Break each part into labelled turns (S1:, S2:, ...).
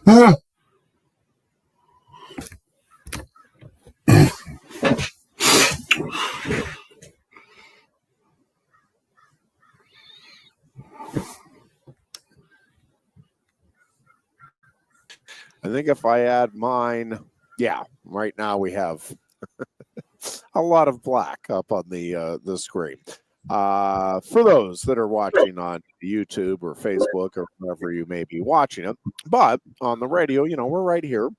S1: I think if I add mine, yeah, right now we have a lot of black up on the screen. For those that are watching on YouTube or Facebook or wherever you may be watching it, but on the radio, we're right here,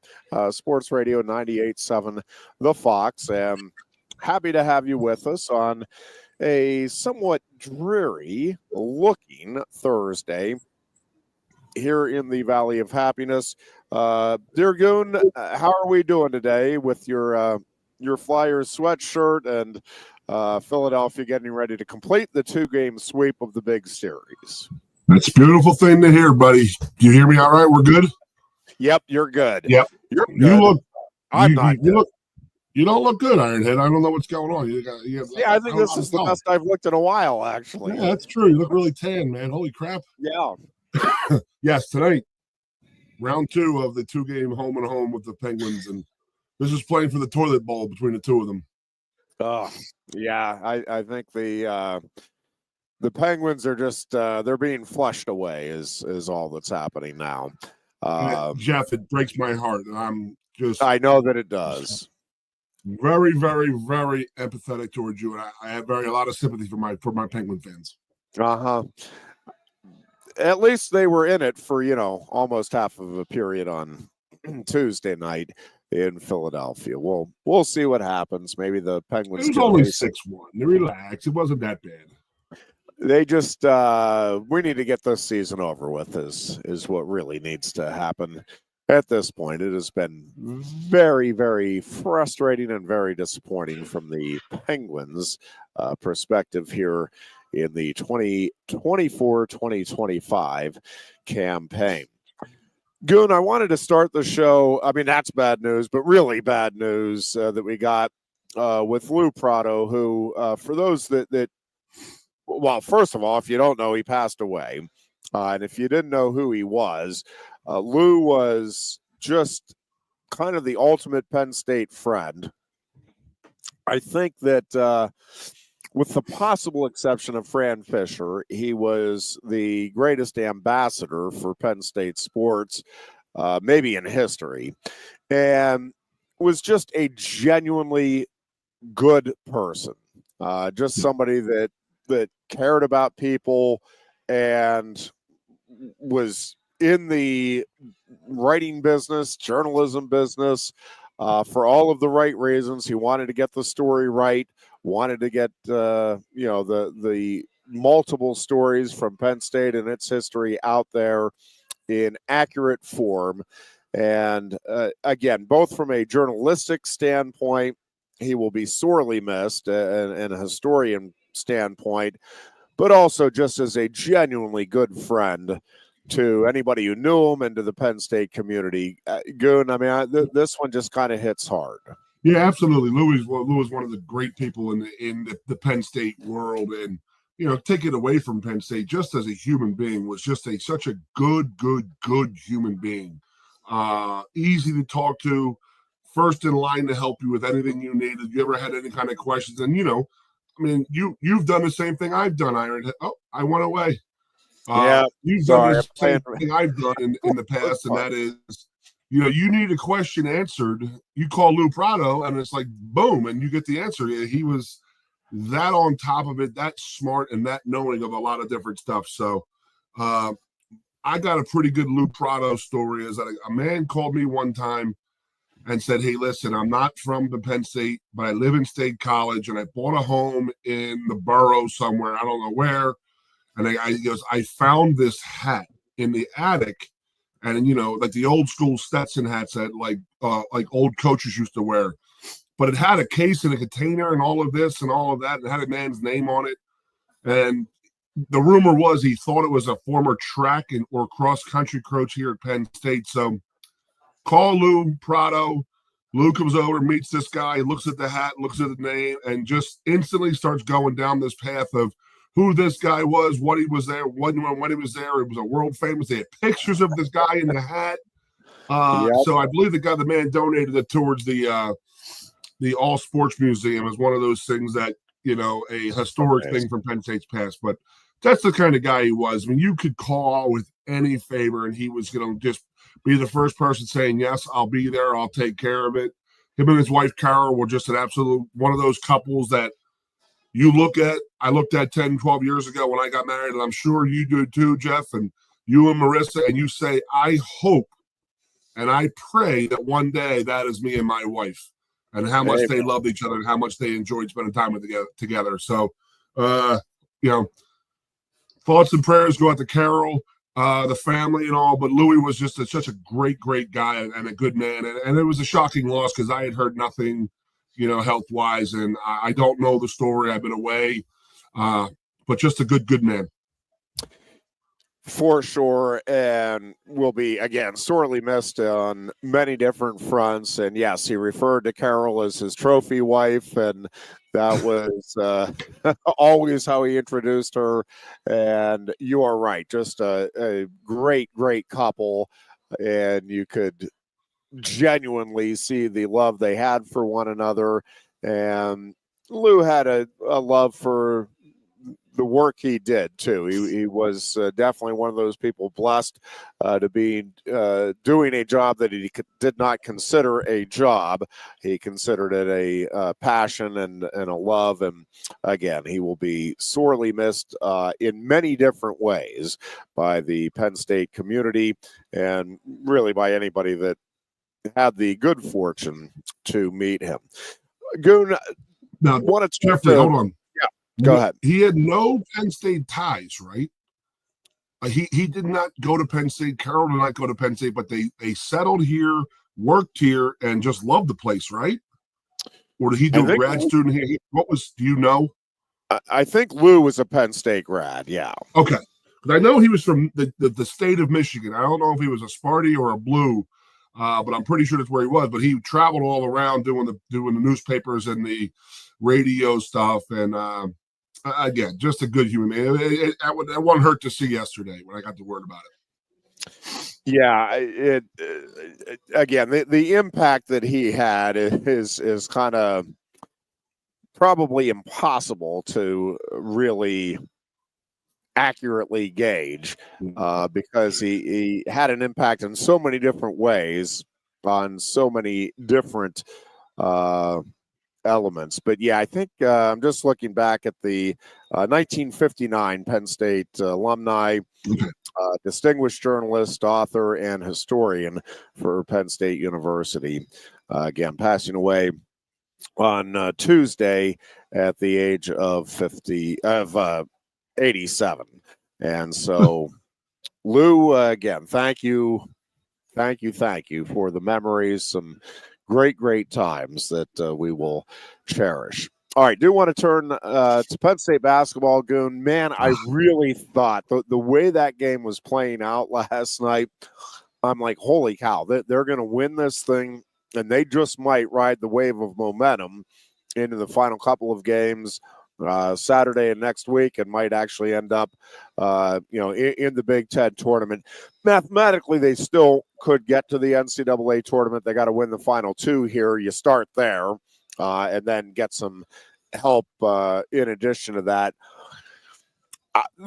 S1: Sports Radio 98.7 The Fox, and happy to have you with us on a somewhat dreary looking Thursday here in the Valley of Happiness. Dear Goon, how are we doing today with your Flyers sweatshirt and Philadelphia getting ready to complete the 2-game sweep of the big series?
S2: That's a beautiful thing to hear, buddy. Do you hear me all right? We're good?
S1: Yep, you're good.
S2: Yep.
S1: You're good.
S2: You don't look good, Ironhead. I don't know what's going on.
S1: I think this is the best I've looked in a while, actually.
S2: Yeah, that's true. You look really tan, man. Holy crap.
S1: Yeah.
S2: Yes, tonight, round 2 of the 2-game home and home with the Penguins, and this is playing for the toilet bowl between the two of them.
S1: Oh, yeah. I think the Penguins are just they're being flushed away is all that's happening now.
S2: Jeff, it breaks my heart.
S1: I know that it does.
S2: Very, very, very empathetic towards you, and I have a lot of sympathy for my Penguin fans.
S1: At least they were in it for almost half of a period on Tuesday night in Philadelphia. We'll see what happens. Maybe the Penguins.
S2: It was only 6-1. Relax. It wasn't that bad.
S1: They just we need to get this season over with. Is what really needs to happen. At this point, it has been very, very frustrating and very disappointing from the Penguins' perspective here in the 2024-2025 campaign. Goon, I wanted to start the show. I mean, that's bad news, but really bad news that we got with Lou Prado, who, for those that, well, first of all, if you don't know, he passed away. And if you didn't know who he was, Lou was just kind of the ultimate Penn State friend. I think that with the possible exception of Fran Fisher, he was the greatest ambassador for Penn State sports, maybe in history, and was just a genuinely good person. Just somebody that cared about people and was in the writing business, journalism business, for all of the right reasons. He wanted to get the story right, wanted to get the multiple stories from Penn State and its history out there in accurate form. And again, both from a journalistic standpoint, he will be sorely missed, and a historian standpoint, but also just as a genuinely good friend to anybody who knew him and to the Penn State community. Goon, I mean, this one just kind of hits hard.
S2: Yeah, absolutely. Lou is one of the great people in the Penn State world, and take it away from Penn State, just as a human being, was just such a good human being. Easy to talk to, first in line to help you with anything you needed. You ever had any kind of questions? And I mean, you've done the same thing I've done, Ironhead. Oh, I went away. You've done the same thing I've done in the past, and that is, you need a question answered. You call Lou Prado, and it's like, boom, and you get the answer. He was that on top of it, that smart, and that knowing of a lot of different stuff. So I got a pretty good Lou Prado story. Is that a man called me one time and said, hey, listen, I'm not from the Penn State, but I live in State College, and I bought a home in the borough somewhere. I don't know where. And he goes, I found this hat in the attic, and like the old school Stetson hats that like old coaches used to wear, but it had a case and a container and all of this and all of that, and it had a man's name on it. And the rumor was he thought it was a former track or cross country coach here at Penn State. So call Lou Prado. Lou comes over, meets this guy, looks at the hat, looks at the name, and just instantly starts going down this path of who this guy was, what he was there, when he was there. It was a world famous. They had pictures of this guy in the hat.
S1: Yep.
S2: So I believe the man donated it towards the All Sports Museum is one of those things that, a historic thing from Penn State's past. But that's the kind of guy he was. I mean, you could call with any favor, and he was going to just be the first person saying, yes, I'll be there. I'll take care of it. Him and his wife, Carol, were just an absolute one of those couples that you look at. I looked at 10, 12 years ago when I got married, and I'm sure you do too, Jeff, and you and Marissa, and you say, I hope and I pray that one day that is me and my wife, and how much they loved each other and how much they enjoyed spending time together. So, thoughts and prayers go out to Carol, the family and all, but Louis was just such a great, great guy and a good man. And it was a shocking loss because I had heard nothing, health-wise, and I don't know the story. I've been away, but just a good, good man.
S1: For sure, and will be, again, sorely missed on many different fronts. And yes, he referred to Carol as his trophy wife, and that was always how he introduced her. And you are right, just a great, great couple, and you could genuinely see the love they had for one another. And Lou had a love for the work he did too. He was definitely one of those people blessed to be doing a job that he did not consider a job. He considered it a passion and a love. And again, he will be sorely missed in many different ways by the Penn State community and really by anybody that had the good fortune to meet him. Goon,
S2: now, Jeffrey, hold on.
S1: Go ahead.
S2: He had no Penn State ties, right? He did not go to Penn State. Carol did not go to Penn State, but they settled here, worked here, and just loved the place, right? Or did he do a grad student here? Do you know?
S1: I think Lou was a Penn State grad, yeah.
S2: Okay. Because I know he was from the state of Michigan. I don't know if he was a Sparty or a Blue, but I'm pretty sure that's where he was. But he traveled all around doing the newspapers and the radio stuff, and again, just a good human man. It wouldn't hurt to see yesterday when I got the word about it.
S1: Yeah, again, the impact that he had is kind of probably impossible to really accurately gauge because he had an impact in so many different ways on so many different elements. But yeah, I think I'm just looking back at the 1959 Penn State alumni, distinguished journalist, author, and historian for Penn State University. Again, passing away on Tuesday at the age of 87. And so, Lou, again, thank you for the memories. Some great times that we will cherish. All right, do want to turn to Penn State basketball, Goon. Man, I really thought the way that game was playing out last night, I'm like, holy cow, they're going to win this thing, and they just might ride the wave of momentum into the final couple of games Saturday and next week, and might actually end up, in the Big Ten tournament. Mathematically, they still could get to the NCAA tournament. They got to win the final two here. You start there, and then get some help in addition to that.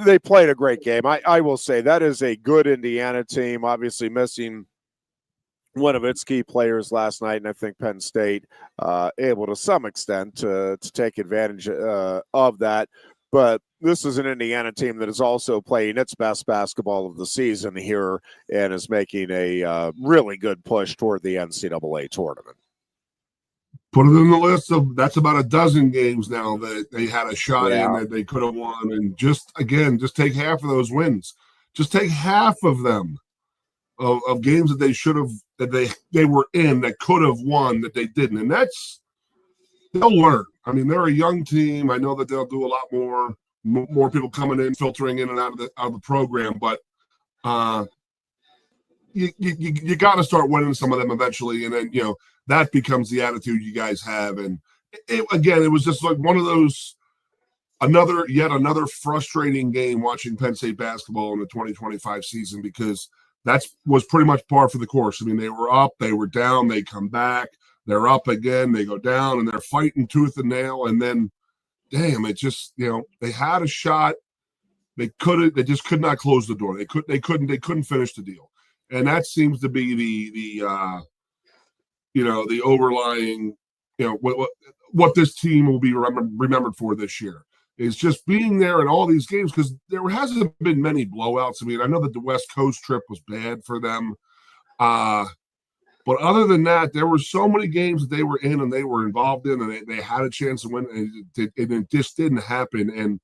S1: They played a great game. I will say that is a good Indiana team, obviously missing one of its key players last night, and I think Penn State able to some extent to take advantage of that. But this is an Indiana team that is also playing its best basketball of the season here and is making a really good push toward the NCAA tournament.
S2: Put it in the list of that's about a dozen games now that they had a shot in that they could have won. And just take half of those wins. Just take half of them of games that they should have, that they were in, that could have won, that they didn't. And they'll learn. I mean, they're a young team. I know that they'll do a lot more people coming in, filtering in and out of the program. But you got to start winning some of them eventually, and then that becomes the attitude you guys have. And it was just like one of those yet another frustrating game watching Penn State basketball in the 2025 season, because that was pretty much par for the course. I mean, they were up, they were down, they come back, they're up again, they go down, and they're fighting tooth and nail. And then, damn, it just, they had a shot. They just could not close the door. They couldn't finish the deal. And that seems to be the overlying, what this team will be remembered for this year is just being there in all these games, because there hasn't been many blowouts. I mean, I know that the West Coast trip was bad for them. But other than that, there were so many games that they were in and they were involved in, and they had a chance to win, and it just didn't happen. And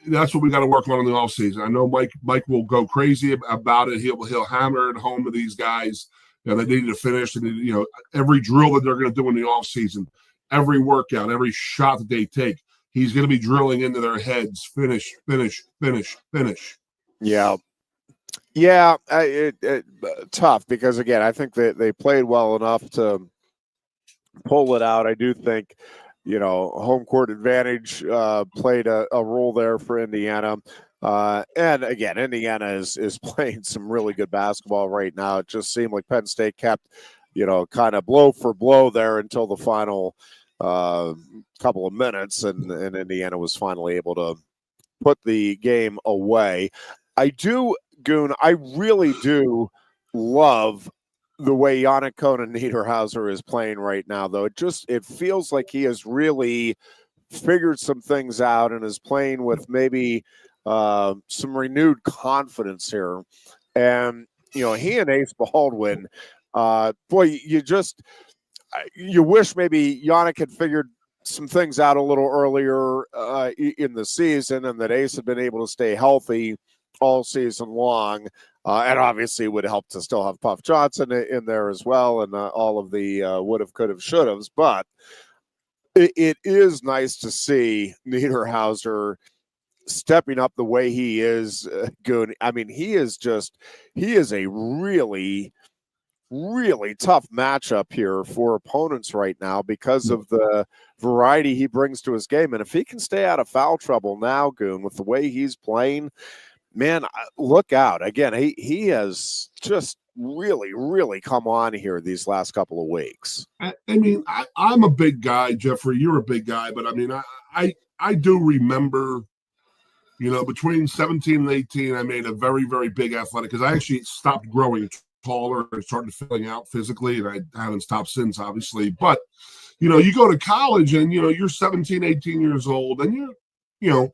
S2: that's what we got to work on in the offseason. I know Mike will go crazy about it. He'll hammer it home to these guys. They need to finish, and every drill that they're going to do in the offseason, every workout, every shot that they take, he's going to be drilling into their heads. Finish, finish, finish, finish.
S1: Yeah. Tough, because again, I think that they played well enough to pull it out. I do think, home court advantage played a role there for Indiana. And again, Indiana is playing some really good basketball right now. It just seemed like Penn State kept, kind of blow for blow there until the final couple of minutes, and Indiana was finally able to put the game away. Goon, I really do love the way Yannick Conan Niederhauser is playing right now, though. It feels like he has really figured some things out and is playing with maybe some renewed confidence here. And, he and Ace Baldwin, you wish maybe Yannick had figured some things out a little earlier in the season, and that Ace had been able to stay healthy all season long. And obviously it would help to still have Puff Johnson in there as well, and all of the would have, could have, should haves. But it is nice to see Niederhauser stepping up the way he is. Good. I mean, he is a really, really tough matchup here for opponents right now because of the variety he brings to his game. And if he can stay out of foul trouble now, Goon, with the way he's playing, man, look out. Again, he has just really, really come on here these last couple of weeks.
S2: I mean, I'm a big guy, Jeffrey. You're a big guy, but I mean, I do remember, between 17 and 18, I made a very, very big athletic, because I actually stopped growing taller and started filling out physically, and I haven't stopped since, obviously. But, you go to college and, you're 17, 18 years old, and your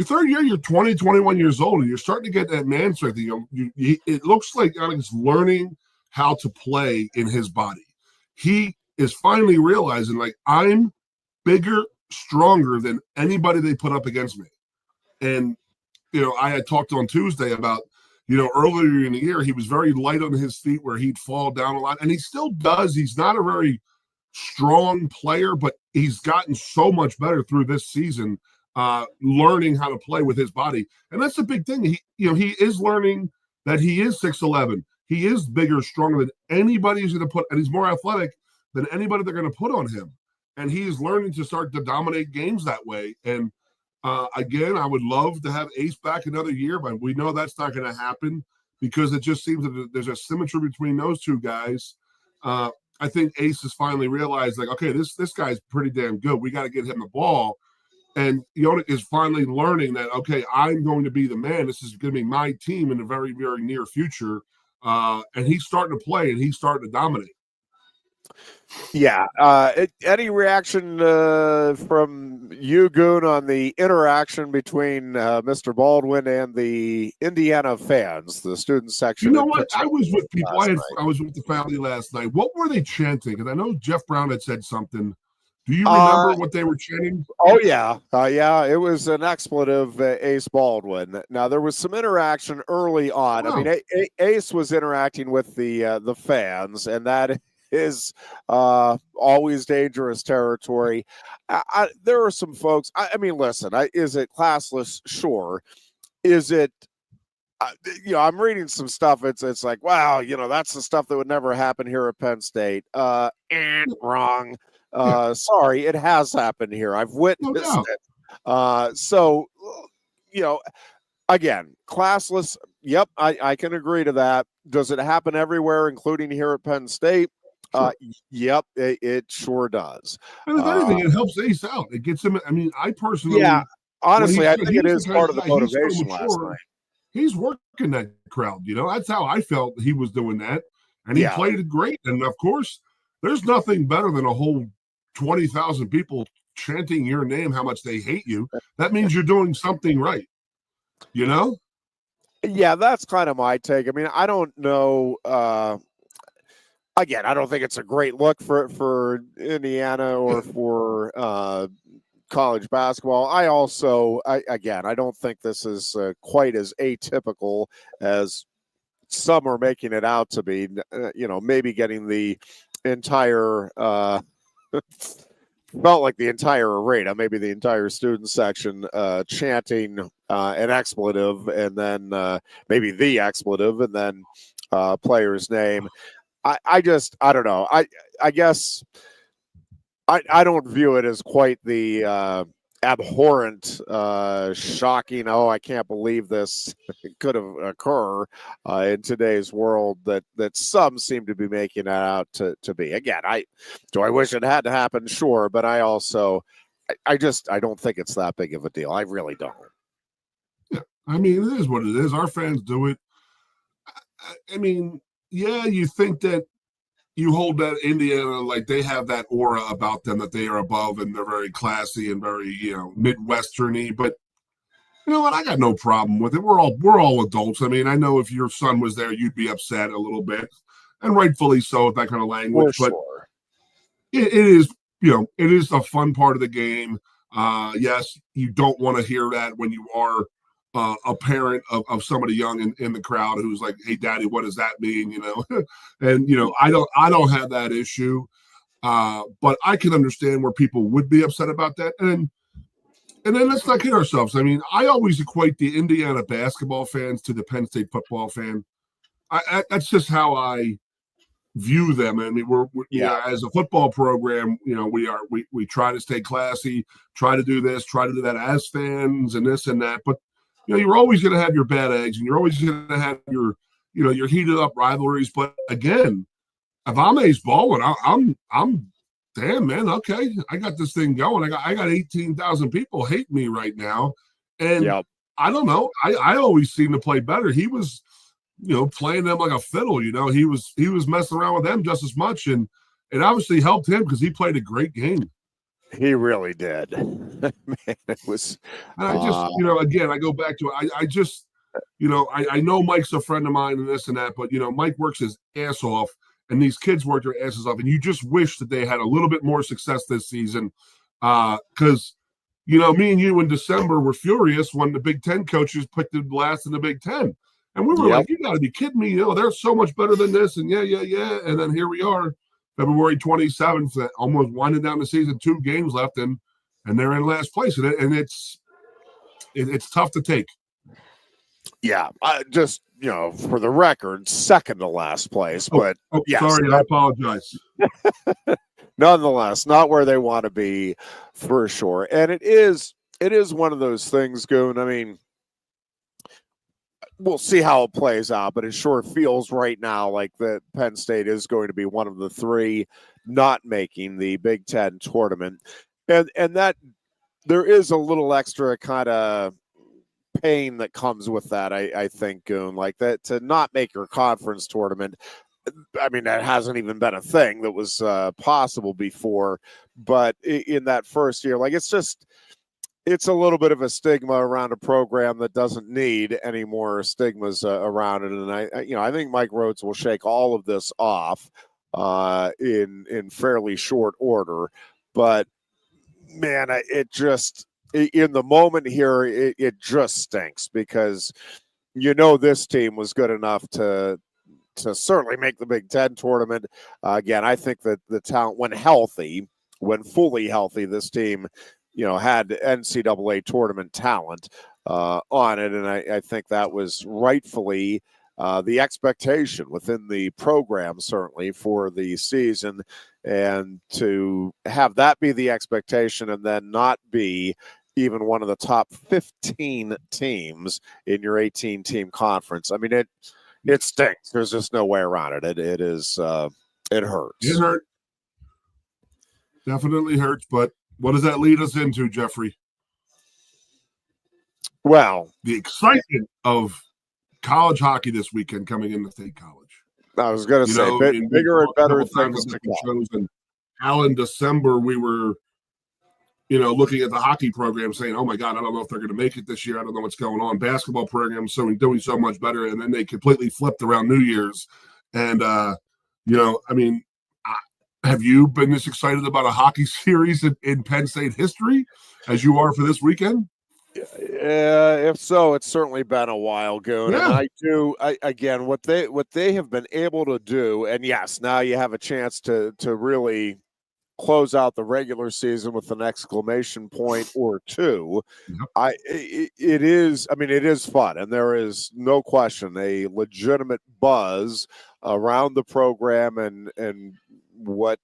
S2: third year, you're 20, 21 years old, and you're starting to get that man strength. It looks like Alex learning how to play in his body. He is finally realizing, like, I'm bigger, stronger than anybody they put up against me. And, I had talked on Tuesday about, earlier in the year, he was very light on his feet where he'd fall down a lot. And he still does. He's not a very strong player, but he's gotten so much better through this season, learning how to play with his body. And that's the big thing. He is learning that he is 6'11". He is bigger, stronger than anybody who's going to put, and he's more athletic than anybody they're going to put on him. And he's learning to start to dominate games that way. And again, I would love to have Ace back another year, but we know that's not going to happen, because it just seems that there's a symmetry between those two guys. I think Ace has finally realized, like, okay, this guy's pretty damn good. We got to get him the ball. And Yannick is finally learning that, okay, I'm going to be the man. This is going to be my team in the very, very near future. And he's starting to play, and he's starting to dominate.
S1: Yeah. Any reaction from you, Goon, on the interaction between Mr. Baldwin and the Indiana fans, the student section?
S2: You know what? I was with people. I was with the family last night. What were they chanting? Because I know Jeff Brown had said something. Do you remember what they were chanting?
S1: Oh, yeah. It was an expletive, Ace Baldwin. Now, there was some interaction early on. I mean, Ace was interacting with the fans, and that is always dangerous territory. There are some folks. I mean, listen, is it classless? Sure. Is it? I'm reading some stuff. It's like, wow, that's the stuff that would never happen here at Penn State. Wrong. Sorry, it has happened here. I've witnessed it. So, again, classless. Yep, I can agree to that. Does it happen everywhere, including here at Penn State?
S2: Sure.
S1: Yep, it sure does.
S2: And if anything, it helps Ace out. It gets him. I mean, I
S1: Yeah,
S2: personally,
S1: honestly, I think it
S2: he's
S1: is
S2: the kind
S1: part
S2: of
S1: of the
S2: guy. He's so
S1: motivation last
S2: mature.
S1: night.
S2: He's working that crowd. That's how I felt he was doing that, and he
S1: Yeah.
S2: played it great. And of course, there's nothing better than a whole 20,000 people chanting your name, how much they hate you. That means you're doing something right.
S1: Yeah, that's kind of my take. I mean, I don't know. Again, I don't think it's a great look for Indiana or for college basketball. I don't think this is quite as atypical as some are making it out to be. Maybe getting the entire felt like the entire arena, maybe the entire student section, chanting an expletive, and then maybe the expletive, and then player's name. I don't know. I guess I don't view it as quite the abhorrent, shocking. Oh, I can't believe this could have occurred in today's world that some seem to be making it out to be. Again, I wish it had to happen, sure, but I also I don't think it's that big of a deal. I really don't.
S2: Yeah, I mean, it is what it is. Our fans do it. I mean, yeah, you think that you hold that Indiana, like they have that aura about them that they are above and they're very classy and very, Midwestern-y. But you know what? I got no problem with it. We're all adults. I mean, I know if your son was there, you'd be upset a little bit, and rightfully so with that kind of language.
S1: For
S2: but
S1: sure.
S2: it is, it is a fun part of the game. Yes, you don't want to hear that when you are a parent of somebody young in the crowd who's like, "Hey, Daddy, what does that mean?" And I don't have that issue, but I can understand where people would be upset about that. And then let's not kid ourselves. I mean, I always equate the Indiana basketball fans to the Penn State football fan. That's just how I view them. I mean, we're as a football program, we try to stay classy, try to do this, try to do that as fans, and this and that. But you're always going to have your bad eggs, and you're always going to have your heated up rivalries. But again, if I'm Ace Baldwin, I'm damn, man. Okay, I got this thing going. I got 18,000 people hate me right now, and I don't know. I always seem to play better. He was, playing them like a fiddle. He was messing around with them just as much, and it obviously helped him because he played a great game.
S1: He really did. Man, it was.
S2: And I just, again, I go back to it. I just, I know Mike's a friend of mine and this and that, but Mike works his ass off, and these kids work their asses off, and you just wish that they had a little bit more success this season, because me and you in December were furious when the Big Ten coaches picked the last in the Big Ten, and we were like, "You got to be kidding me! They're so much better than this." And yeah, and then here we are, February 27th, almost winding down the season, 2 games left, and they're in last place, and it's tough to take.
S1: Yeah, just for the record, second to last place, but yes,
S2: sorry, I apologize.
S1: Nonetheless, not where they want to be for sure. And it is one of those things, Goon. I mean, we'll see how it plays out, but it sure feels right now like that Penn State is going to be one of the 3 not making the Big Ten tournament, and that there is a little extra kind of pain that comes with that. I think, Goon, like that, to not make your conference tournament. I mean, that hasn't even been a thing that was possible before, but in that first year, like it's a little bit of a stigma around a program that doesn't need any more stigmas around it. And I think Mike Rhodes will shake all of this off in fairly short order. But man, it just, in the moment here, it just stinks because this team was good enough to certainly make the Big Ten tournament. Again, I think that the talent, when fully healthy, this team had NCAA tournament talent on it. And I think that was rightfully the expectation within the program, certainly for the season. And to have that be the expectation and then not be even one of the top 15 teams in your 18-team conference. I mean, it stinks. There's just no way around it. It is it hurts.
S2: It hurt. Definitely hurts. But what does that lead us into, Jeffrey?
S1: Well,
S2: the excitement of college hockey this weekend coming into State College.
S1: I was going to say, bigger and better things to come.
S2: And how in December we were, looking at the hockey program saying, oh my God, I don't know if they're going to make it this year. I don't know what's going on. Basketball programs doing so much better. And then they completely flipped around New Year's. And, have you been this excited about a hockey series in Penn State history as you are for this weekend?
S1: If so, it's certainly been a while, Goon.
S2: Yeah.
S1: And again, what they have been able to do, and yes, now you have a chance to really close out the regular season with an exclamation point or two. Yep. It is fun, and there is no question a legitimate buzz around the program and what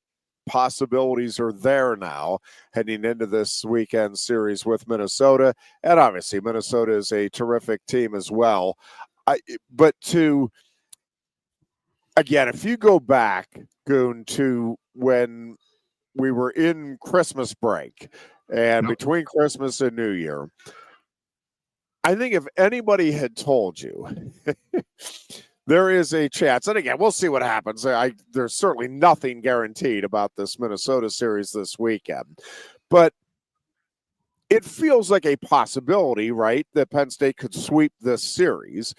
S1: possibilities are there now heading into this weekend series with Minnesota. And obviously Minnesota is a terrific team as well. But if you go back, Goon, to when we were in Christmas break and between Christmas and New Year, I think if anybody had told you there is a chance, and again, we'll see what happens. There's certainly nothing guaranteed about this Minnesota series this weekend, but it feels like a possibility, right, that Penn State could sweep this series.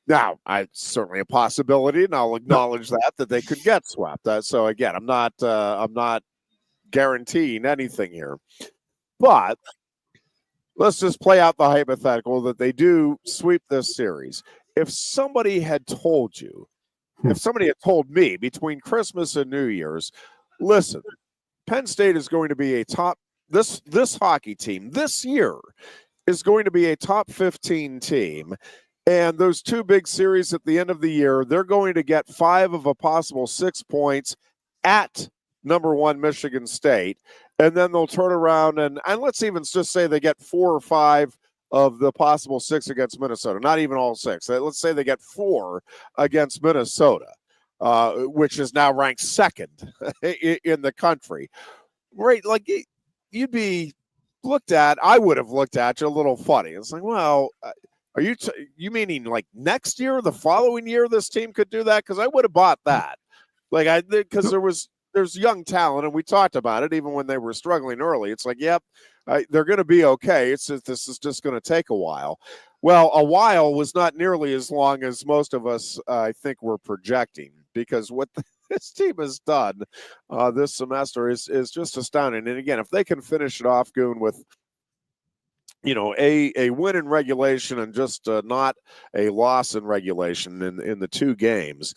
S1: Now, it's certainly a possibility, and I'll acknowledge that they could get swept. So again, I'm not guaranteeing anything here, but let's just play out the hypothetical that they do sweep this series. If somebody had told me between Christmas and New Year's, listen, Penn State is going to be this hockey team this year is going to be a top 15 team, and those two big series at the end of the year, they're going to get 5 of a possible 6 points at number 1 Michigan State, and then they'll turn around and let's even just say they get 4 or 5 of the possible 6 against Minnesota, not even all 6. Let's say they get 4 against Minnesota, which is now ranked 2nd in the country. Right, like you'd be looked at, I would have looked at you a little funny. It's like, well, are you meaning like next year, the following year, this team could do that? Because I would have bought that. Because there's young talent, and we talked about it even when they were struggling early. It's like, yep, they're going to be okay. It's just, this is just going to take a while. Well, a while was not nearly as long as most of us, I think, were projecting, because what this team has done this semester is just astounding. And again, if they can finish it off, Goon, with a win in regulation and just not a loss in regulation in the 2 games,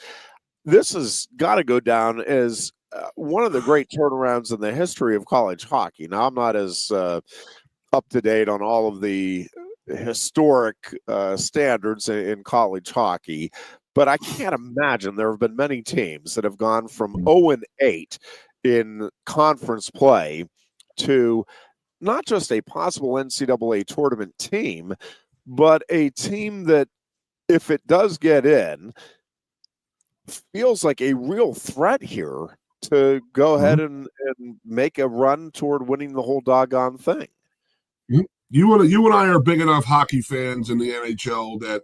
S1: this has got to go down as one of the great turnarounds in the history of college hockey. Now, I'm not as up to date on all of the historic standards in college hockey, but I can't imagine there have been many teams that have gone from 0-8 in conference play to not just a possible NCAA tournament team, but a team that, if it does get in, feels like a real threat here to go ahead and make a run toward winning the whole doggone thing.
S2: You and I are big enough hockey fans in the NHL that,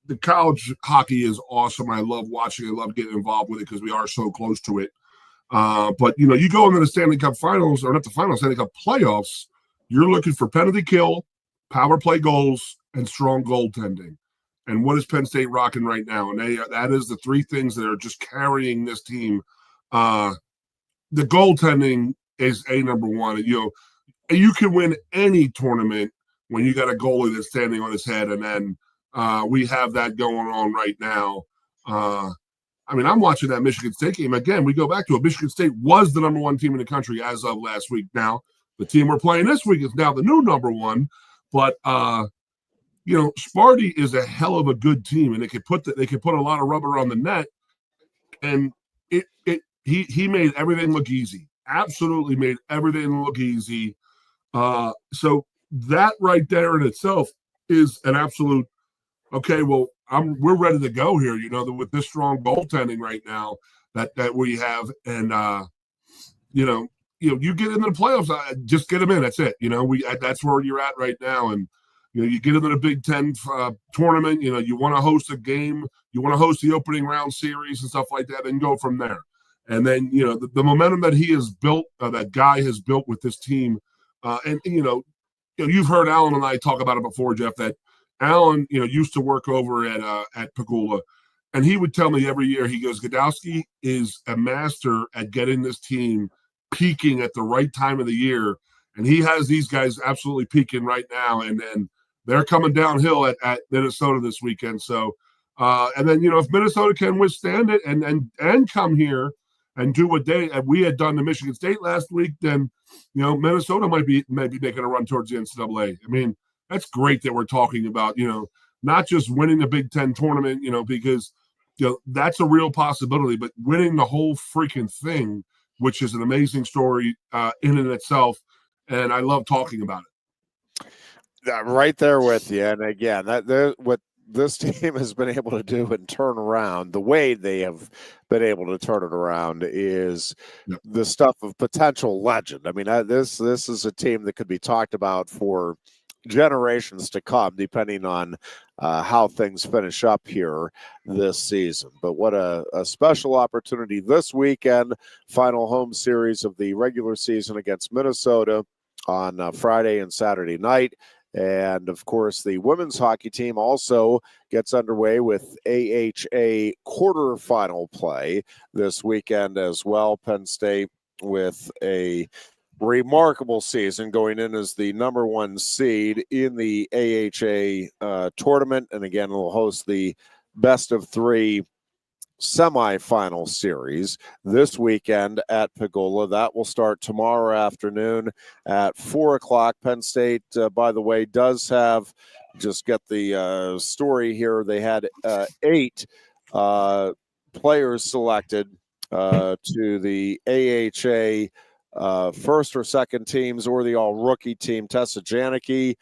S2: the college hockey is awesome. I love watching it. I love getting involved with it because we are so close to it. But, you go into the Stanley Cup finals, or not the finals, Stanley Cup playoffs, you're looking for penalty kill, power play goals, and strong goaltending. And what is Penn State rocking right now? And that is the 3 things that are just carrying this team. The goaltending is number 1. You can win any tournament when you got a goalie that's standing on his head, and then we have that going on right now. I'm watching that Michigan State game. Again, we go back to it. Michigan State was the number 1 team in the country as of last week. Now, the team we're playing this week is now the new number 1. But Sparty is a hell of a good team, and they could put a lot of rubber on the net, and he made everything look easy. Absolutely made everything look easy. So that right there in itself is an absolute okay. Well, we're ready to go here. With this strong goaltending right now that we have, and you get into the playoffs, just get them in. That's it. That's where you're at right now, and you get into the Big Ten tournament. You want to host a game, you want to host the opening round series and stuff like that, and go from there. And then the momentum that he has built, that guy has built with this team, and you've heard Alan and I talk about it before, Jeff. That Alan used to work over at Pagula, and he would tell me every year, he goes, Godowski is a master at getting this team peaking at the right time of the year. And he has these guys absolutely peaking right now. And then they're coming downhill at Minnesota this weekend. So, and then, if Minnesota can withstand it and come here and do what we had done to Michigan State last week, then, Minnesota might be making a run towards the NCAA. I mean, that's great that we're talking about, not just winning the Big Ten tournament, because, that's a real possibility, but winning the whole freaking thing, which is an amazing story in and itself. And I love talking about it.
S1: Right there with you. And again, what this team has been able to do and turn around, the way they have been able to turn it around is the stuff of potential legend. I mean, this is a team that could be talked about for generations to come, depending on how things finish up here this season. But what a special opportunity this weekend, final home series of the regular season against Minnesota on Friday and Saturday night. And of course, the women's hockey team also gets underway with AHA quarterfinal play this weekend as well. Penn State with a remarkable season, going in as the number 1 seed in the AHA tournament. And again, we'll host the best of 3 semifinal series this weekend at Pagula. That will start tomorrow afternoon at 4:00. Penn State, by the way, does have, just get the story here, they had 8 players selected to the AHA first or second teams, or the all-rookie team. Tessa Janicki,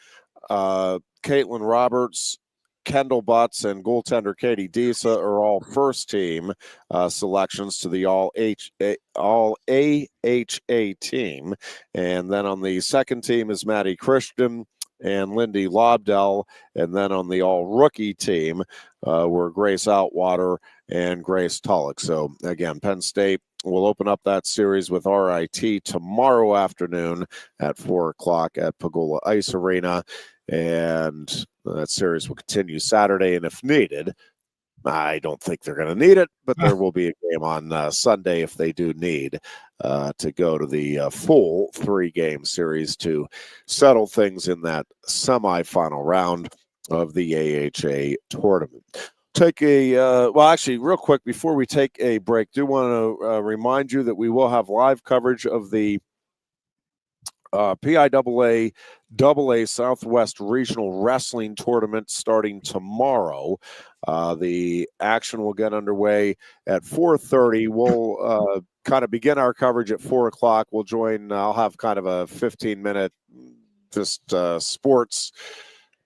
S1: Caitlin Roberts, Kendall Butts, and goaltender Katie Disa are all first-team selections to the all-AHA team. And then on the second team is Maddie Christian and Lindy Lobdell. And then on the all-rookie team were Grace Outwater and Grace Tulloch. So, again, Penn State will open up that series with RIT tomorrow afternoon at 4:00 at Pagula Ice Arena. And that series will continue Saturday. And if needed, I don't think they're going to need it, but there will be a game on Sunday if they do need to go to the full 3-game series to settle things in that semifinal round of the AHA tournament. Take actually, real quick before we take a break, do want to remind you that we will have live coverage of the PIAA AA Southwest Regional Wrestling Tournament starting tomorrow. The action will get underway at 4:30. We'll kind of begin our coverage at 4:00. We'll join, I'll have kind of a 15-minute just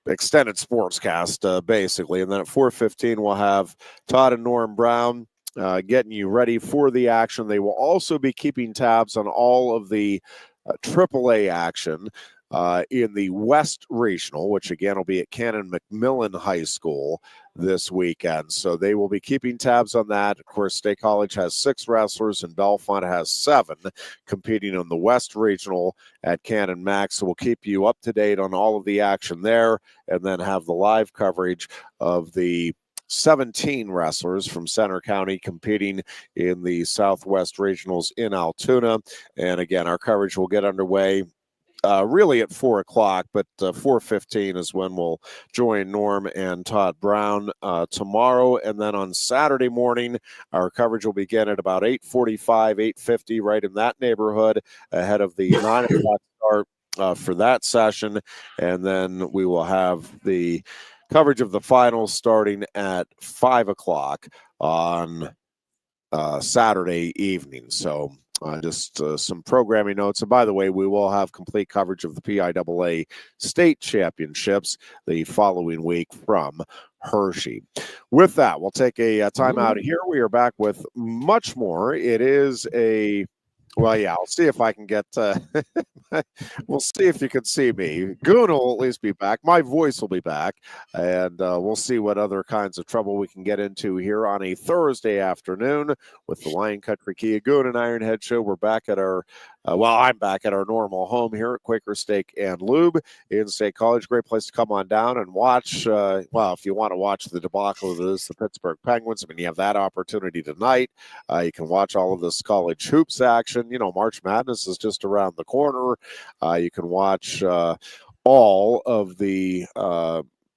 S1: extended sportscast, basically. And then at 4:15, we'll have Todd and Norm Brown getting you ready for the action. They will also be keeping tabs on all of the AAA action in the West Regional, which again will be at Canon McMillan High School this weekend. So they will be keeping tabs on that. Of course, State College has 6 wrestlers and Bellefonte has 7 competing on the West Regional at Canon Max. So we'll keep you up to date on all of the action there, and then have the live coverage of the 17 wrestlers from Center County competing in the Southwest Regionals in Altoona. And again, our coverage will get underway really at 4:00, but 4:15 is when we'll join Norm and Todd Brown tomorrow. And then on Saturday morning, our coverage will begin at about 8:45, 8:50, right in that neighborhood, ahead of the 9 o'clock start for that session. And then we will have the coverage of the finals starting at 5:00 on Saturday evening. So Just some programming notes. And by the way, we will have complete coverage of the PIAA state championships the following week from Hershey. With that, we'll take a time out here. We are back with much more. It is I'll see if I can get we'll see if you can see me. Goon will at least be back. My voice will be back, and we'll see what other kinds of trouble we can get into here on a Thursday afternoon with the Lion Country Kia Goon and Ironhead show. We're back at our I'm back at our normal home here at Quaker Steak and Lube in State College. Great place to come on down and watch. If you want to watch the debacle that is the Pittsburgh Penguins, you have that opportunity tonight. You can watch all of this college hoops action. March Madness is just around the corner. You can watch all of the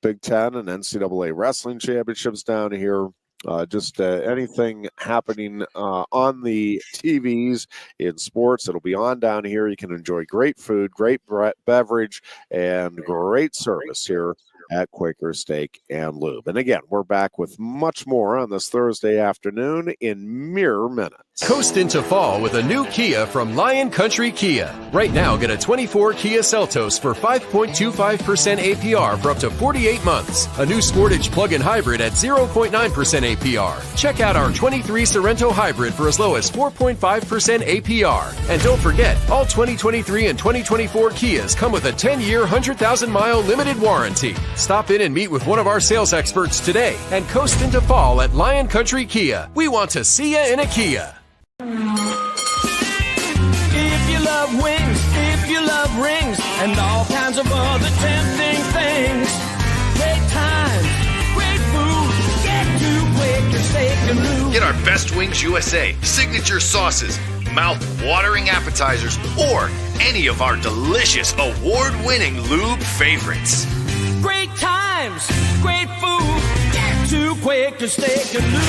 S1: Big Ten and NCAA wrestling championships down here. Anything happening on the TVs in sports, it'll be on down here. You can enjoy great food, great beverage, and great service here at Quaker Steak and Lube. And again, we're back with much more on this Thursday afternoon in mere minutes.
S3: Coast into fall with a new Kia from Lion Country Kia. Right now, get a 24 Kia Seltos for 5.25% APR for up to 48 months. A new Sportage plug-in hybrid at 0.9% APR. Check out our 23 Sorrento hybrid for as low as 4.5% APR. And don't forget, all 2023 and 2024 Kias come with a 10-year, 100,000-mile limited warranty. Stop in and meet with one of our sales experts today and coast into fall at Lion Country Kia. We want to see you in a Kia.
S4: If you love wings, if you love rings, and all kinds of other tempting things, great times, great food, get to Quaker Steak and Lube.
S5: Get our Best Wings USA, signature sauces, mouth-watering appetizers, or any of our delicious award-winning lube favorites.
S4: Great times, great food, get to Quaker Steak and Lube.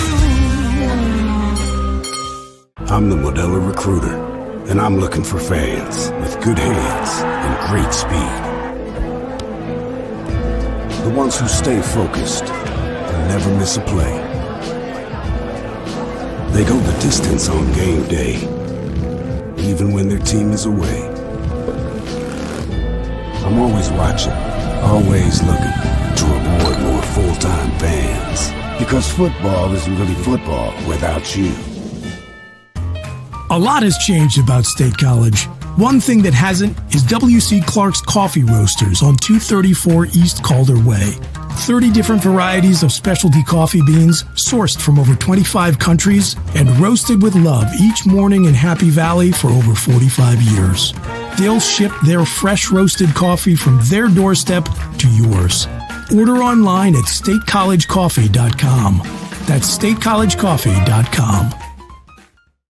S6: I'm the Modelo Recruiter, and I'm looking for fans with good hands and great speed. The ones who stay focused and never miss a play. They go the distance on game day, even when their team is away. I'm always watching, always looking to reward more full-time fans. Because football isn't really football without you.
S7: A lot has changed about State College. One thing that hasn't is W.C. Clark's Coffee Roasters on 234 East Calder Way. 30 different varieties of specialty coffee beans sourced from over 25 countries and roasted with love each morning in Happy Valley for over 45 years. They'll ship their fresh roasted coffee from their doorstep to yours. Order online at statecollegecoffee.com. That's statecollegecoffee.com.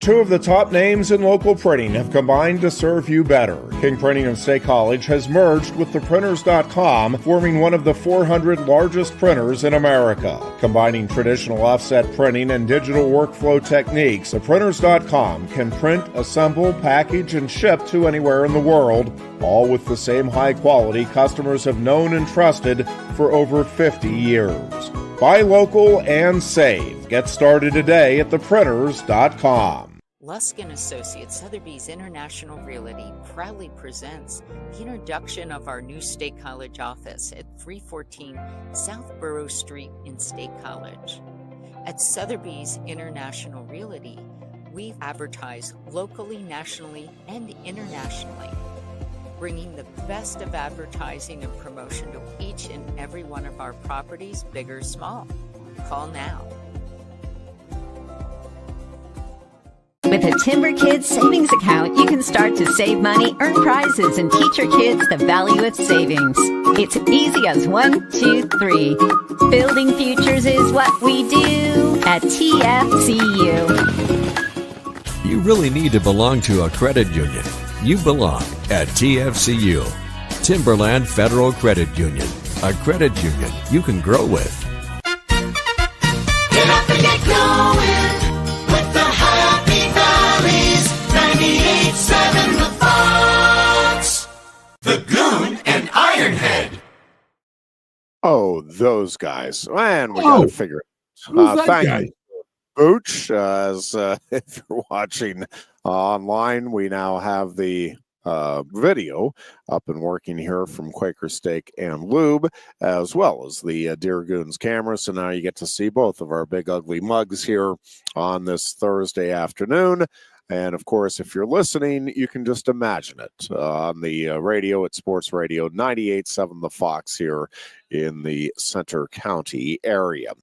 S8: Two of the top names in local printing have combined to serve you better. King Printing of State College has merged with theprinters.com, forming one of the 400 largest printers in America. Combining traditional offset printing and digital workflow techniques, theprinters.com can print, assemble, package, and ship to anywhere in the world, all with the same high quality customers have known and trusted for over 50 years. Buy local and save. Get started today at theprinters.com.
S9: Lusk & Associates, Sotheby's International Realty proudly presents the introduction of our new State College office at 314 South Borough Street in State College. At Sotheby's International Realty, we advertise locally, nationally, and internationally, bringing the best of advertising and promotion to each and every one of our properties, big or small. Call now.
S10: With a Timber Kids savings account, you can start to save money, earn prizes, and teach your kids the value of savings. It's easy as 1, 2, 3. Building futures is what we do at TFCU.
S11: You really need to belong to a credit union. You belong at TFCU, Timberland Federal Credit Union, a credit union you can grow with.
S4: Get up and get going with the Happy Valleys 98.7 The Fox, the Goon and Ironhead.
S1: Oh, those guys. Man, we got to figure it out. Thank you, Booch, as if you're watching online. We now have the video up and working here from Quaker Steak and Lube, as well as the Dear Goons camera. So now you get to see both of our big ugly mugs here on this Thursday afternoon. And of course, if you're listening, you can just imagine it on the radio at Sports Radio 98.7 The Fox here in the Center County area.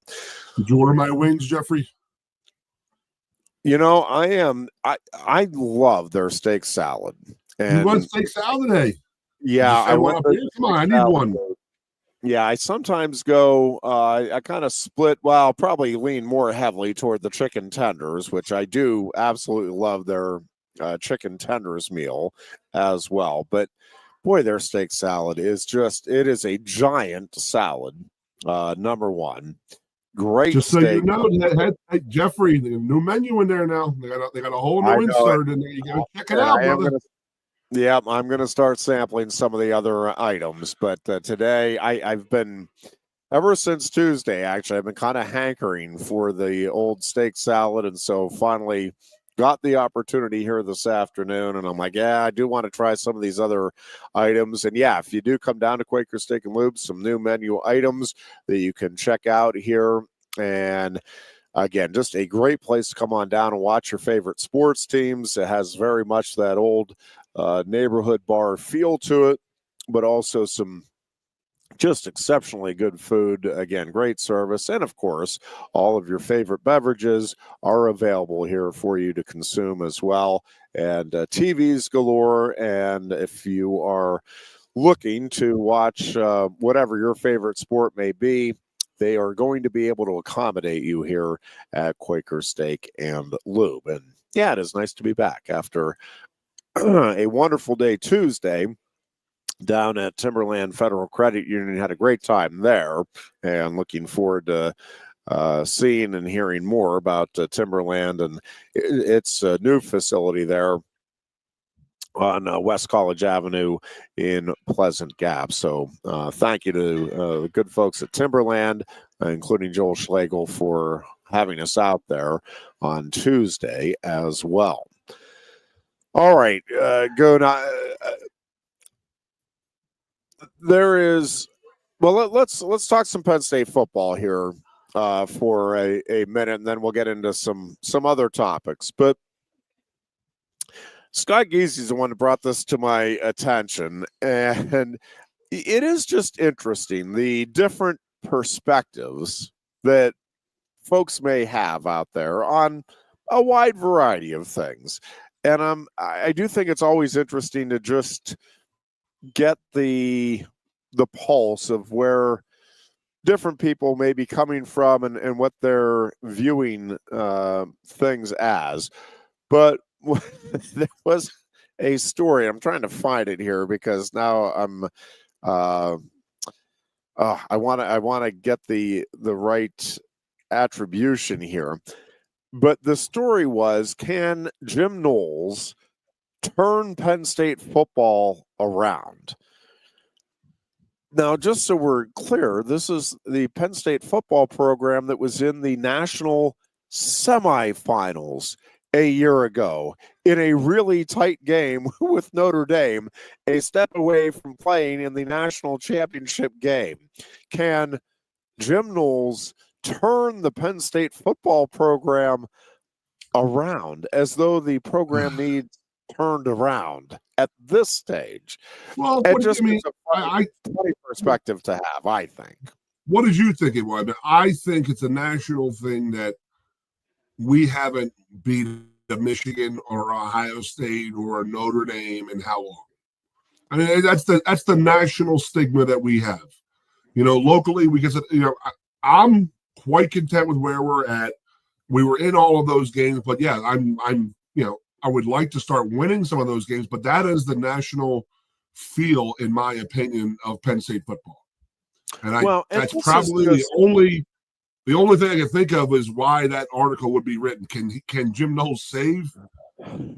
S2: Did you order my wings, Jeffrey?
S1: You know, I love their steak salad. And
S2: you want steak salad today?
S1: Yeah, I went.
S2: Come on, I need one.
S1: Yeah, I sometimes go. I kind of split. Well, I'll probably lean more heavily toward the chicken tenders, which I do absolutely love their chicken tenders meal as well. But boy, their steak salad is just—it is a giant salad. Number one, great.
S2: Just so
S1: steak.
S2: you know, hey, Jeffrey, the new menu in there now. They got a whole new insert in there. You gotta check it out, brother.
S1: Yeah, I'm going to start sampling some of the other items. But today, I've been, ever since Tuesday, actually, I've been kind of hankering for the old steak salad. And so finally got the opportunity here this afternoon. And I'm like, yeah, I do want to try some of these other items. And yeah, if you do come down to Quaker Steak and Lube, some new menu items that you can check out here. And again, just a great place to come on down and watch your favorite sports teams. It has very much that old neighborhood bar feel to it, but also some just exceptionally good food. Again, great service. And of course, all of your favorite beverages are available here for you to consume as well. And TVs galore. And if you are looking to watch whatever your favorite sport may be, they are going to be able to accommodate you here at Quaker Steak and Lube. And yeah, it is nice to be back after a wonderful day Tuesday down at Timberland Federal Credit Union. Had a great time there, and looking forward to seeing and hearing more about Timberland and its new facility there on West College Avenue in Pleasant Gap. So thank you to the good folks at Timberland, including Joel Schlegel, for having us out there on Tuesday as well. All right, Goon. There is, well, let's talk some Penn State football here for a minute, and then we'll get into some other topics. But Scott Giesey's the one that brought this to my attention, and it is just interesting, the different perspectives that folks may have out there on a wide variety of things. And I do think it's always interesting to just get the pulse of where different people may be coming from and what they're viewing things as. But there was a story. I'm trying to find it here because now I want to get the right attribution here. But the story was, can Jim Knowles turn Penn State football around? Now, just so we're clear, this is the Penn State football program that was in the national semifinals a year ago in a really tight game with Notre Dame, a step away from playing in the national championship game. Can Jim Knowles turn the Penn State football program around, as though the program needs turned around at this stage?
S2: Well,
S1: it just is a funny perspective to have, I think.
S2: What did you think it was? I think it's a national thing that we haven't beat a Michigan or Ohio State or a Notre Dame in how long? I mean, that's the national stigma that we have. You know, locally, because I'm quite content with where we're at. We were in all of those games, but yeah, I'm I would like to start winning some of those games, but that is the national feel, in my opinion, of Penn State football. And that's probably the only thing I can think of is why that article would be written. Can Jim Knowles save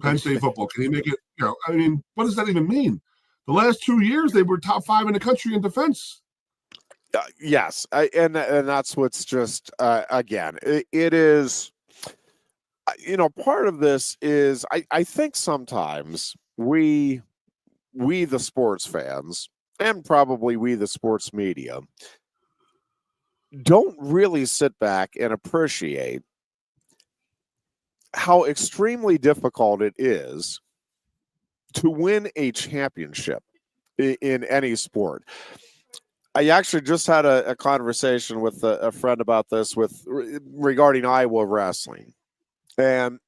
S2: Penn State football? Can he make it? I mean, what does that even mean? The last 2 years, they were top 5 in the country in defense.
S1: Yes, and that's what's just again. It is. part of this is I think sometimes we the sports fans, and probably we the sports media, don't really sit back and appreciate how extremely difficult it is to win a championship in any sport. I actually just had a conversation with a friend about this regarding Iowa wrestling. And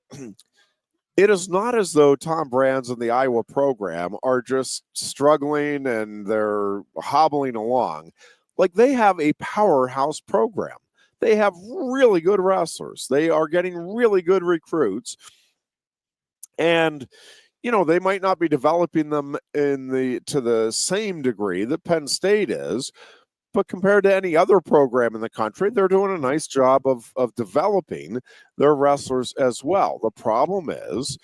S1: it is not as though Tom Brands and the Iowa program are just struggling and they're hobbling along. Like, they have a powerhouse program. They have really good wrestlers. They are getting really good recruits. And, they might not be developing them to the same degree that Penn State is, but compared to any other program in the country, they're doing a nice job of developing their wrestlers as well. The problem is,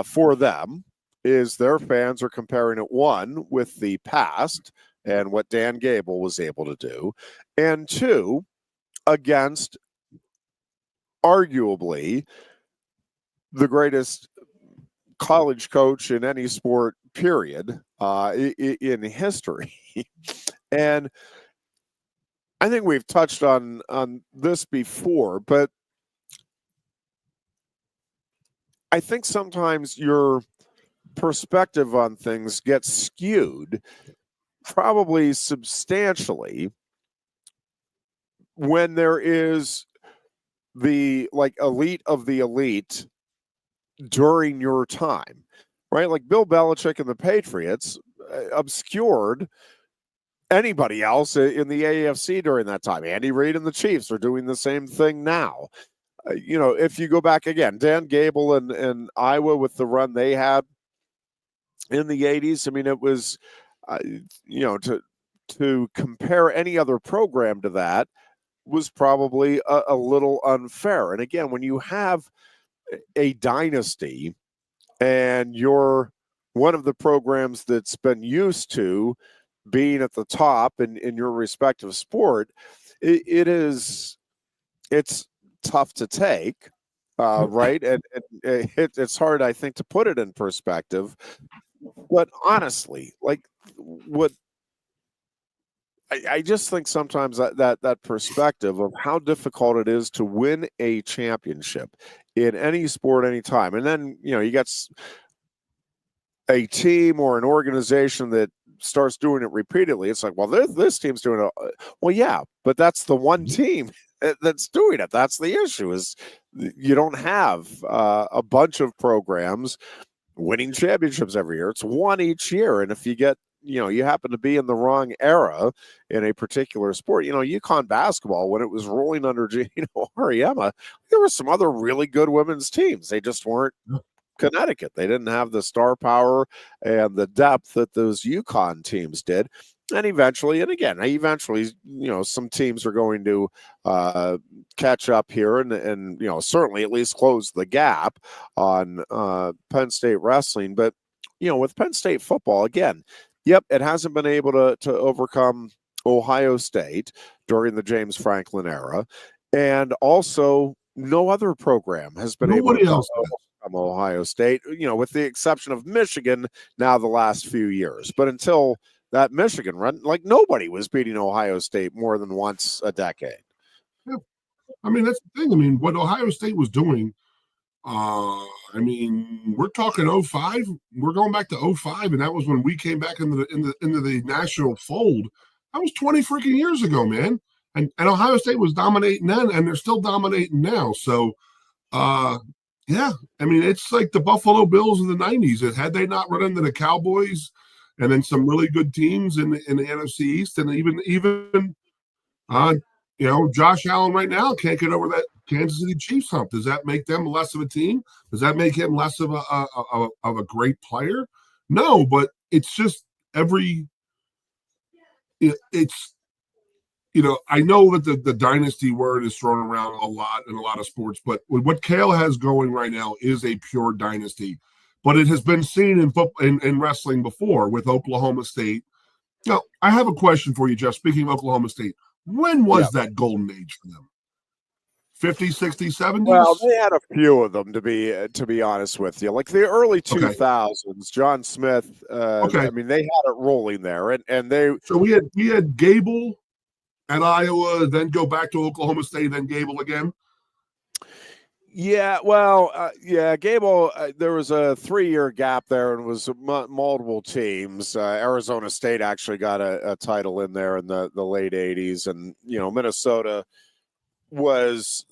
S1: for them, is their fans are comparing it, one, with the past and what Dan Gable was able to do, and two, against arguably the greatest college coach in any sport, period, in history. And I think we've touched on this before, but I think sometimes your perspective on things gets skewed, probably substantially, when there is the elite of the elite during your time, right? Like Bill Belichick and the Patriots obscured anybody else in the AFC during that time. Andy Reid and the Chiefs are doing the same thing now. If you go back again, Dan Gable and Iowa with the run they had in the 80s, I mean, it was, to compare any other program to that was probably a little unfair. And again, when you have a dynasty and you're one of the programs that's been used to being at the top in your respective sport, it's tough to take, right? And it's hard, I think, to put it in perspective. But honestly, I just think sometimes that perspective of how difficult it is to win a championship in any sport, anytime, and then you got a team or an organization that starts doing it repeatedly. It's like, well, this team's doing it. Well, yeah, but that's the one team that's doing it. That's the issue, is you don't have a bunch of programs winning championships every year. It's one each year. And if you get, you happen to be in the wrong era in a particular sport, UConn basketball, when it was rolling under Gino Auriemma, there were some other really good women's teams. They just weren't Connecticut. They didn't have the star power and the depth that those UConn teams did. And eventually, some teams are going to catch up here and certainly at least close the gap on Penn State wrestling. But, with Penn State football, again, yep, it hasn't been able to overcome Ohio State during the James Franklin era. And also, no other program has been able to overcome Ohio State, with the exception of Michigan now the last few years. But until that Michigan run, nobody was beating Ohio State more than once a decade.
S2: Yeah. I mean, that's the thing. I mean, what Ohio State was doing, we're talking 05. We're going back to 05, and that was when we came back into the national fold. That was 20 freaking years ago, man. And Ohio State was dominating then, and they're still dominating now. So, yeah, I mean, it's like the Buffalo Bills in the 90s. Had they not run into the Cowboys and then some really good teams in the NFC East, and even Josh Allen right now can't get over that Kansas City Chiefs hump. Does that make them less of a team? Does that make him less of a great player? No, but it's just I know that the dynasty word is thrown around a lot in a lot of sports, but what Kale has going right now is a pure dynasty. But it has been seen in wrestling before with Oklahoma State. Now, I have a question for you, Jeff. Speaking of Oklahoma State, when was that golden age for them? 50s, 60s, 70s?
S1: Well, they had a few of them, to be honest with you. Like the early 2000s, John Smith. I mean, they had it rolling there, and they.
S2: So we had Gable at Iowa, then go back to Oklahoma State, then Gable again.
S1: Yeah, well, Gable, there was a 3-year gap there, and it was multiple teams. Arizona State actually got a title in there in the late 80s, and, Minnesota was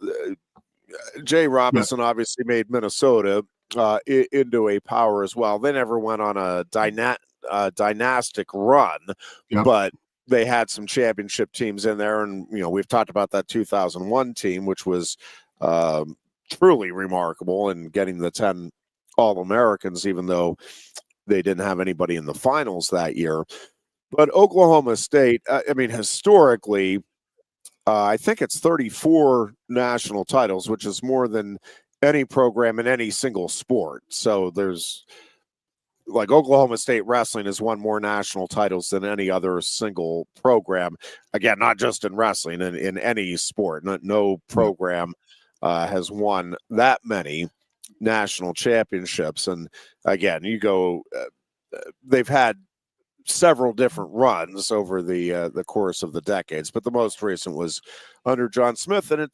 S1: Jay Robinson obviously made Minnesota into a power as well. They never went on a dynastic run, but they had some championship teams in there, and, we've talked about that 2001 team, which was truly remarkable in getting the 10 All-Americans, even though they didn't have anybody in the finals that year. But Oklahoma State, I mean, historically, I think it's 34 national titles, which is more than any program in any single sport. So there's, like, Oklahoma State wrestling has won more national titles than any other single program. Again, not just in wrestling, in any sport. No program has won that many national championships. And again, you go, they've had several different runs over the course of the decades, but the most recent was under John Smith. And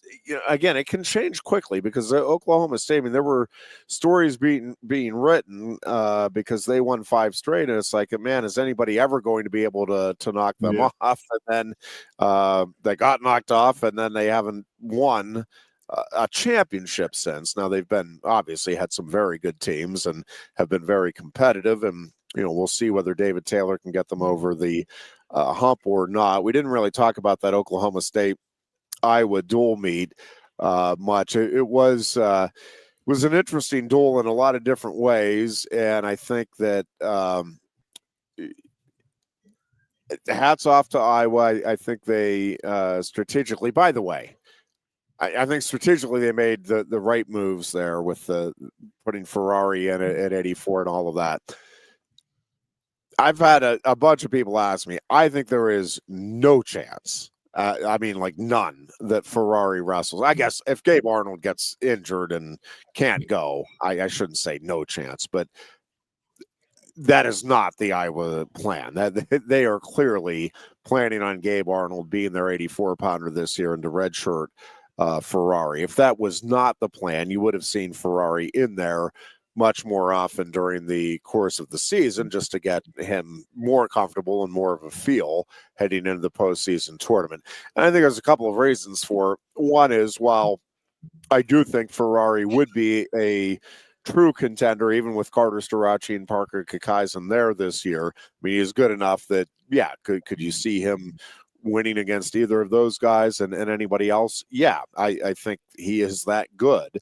S1: again, it can change quickly because Oklahoma State, I mean, there were stories being written because they won 5 straight, and it's like, man, is anybody ever going to be able to knock them off? And then they got knocked off, and then they haven't won a championship since. Now, they've been obviously had some very good teams and have been very competitive, and we'll see whether David Taylor can get them over the hump or not. We didn't really talk about that Oklahoma State Iowa dual meet much. It was an interesting duel in a lot of different ways, and I think that hats off to Iowa. I think they strategically, by the way, I think strategically they made the right moves there with putting Ferrari in at 84 and all of that. I've had a bunch of people ask me, I think there is no chance, I mean, like none, that Ferrari wrestles. I guess if Gabe Arnold gets injured and can't go, I shouldn't say no chance, but that is not the Iowa plan. That they are clearly planning on Gabe Arnold being their 84-pounder this year and to redshirt Ferrari. If that was not the plan, you would have seen Ferrari in there much more often during the course of the season, just to get him more comfortable and more of a feel heading into the postseason tournament. And I think there's a couple of reasons for it. One is, while I do think Ferrari would be a true contender, even with Carter Starachi and Parker Kakaisen there this year, I mean, he's good enough that, could you see him winning against either of those guys and anybody else? Yeah, I think he is that good.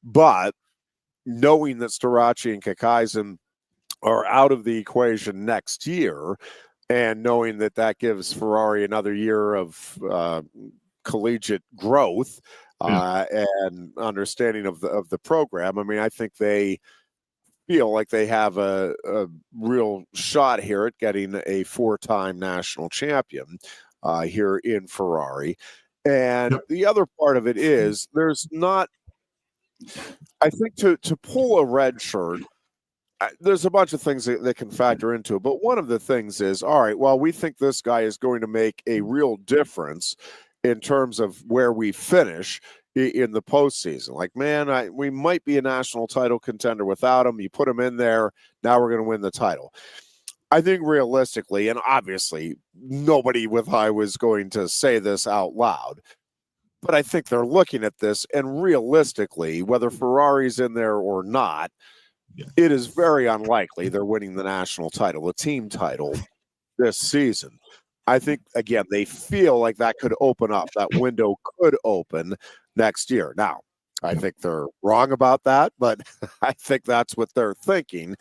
S1: But knowing that Starachi and Kakaisen are out of the equation next year, and knowing that gives Ferrari another year of collegiate growth and understanding of the program, I mean, I think they feel like they have a real shot here at getting a 4-time national champion here in Ferrari. And the other part of it is, there's not, I think, to pull a red shirt, there's a bunch of things that can factor into it. But one of the things is, all right, well, we think this guy is going to make a real difference in terms of where we finish in the postseason. Like, man, we might be a national title contender without him. You put him in there, now we're going to win the title. I think realistically, and obviously nobody with Iowa is going to say this out loud, but I think they're looking at this, and realistically, whether Ferrari's in there or not, it is very unlikely they're winning the national title, a team title, this season. I think, again, they feel like that could open up, that window could open next year. Now, I think they're wrong about that, but I think that's what they're thinking.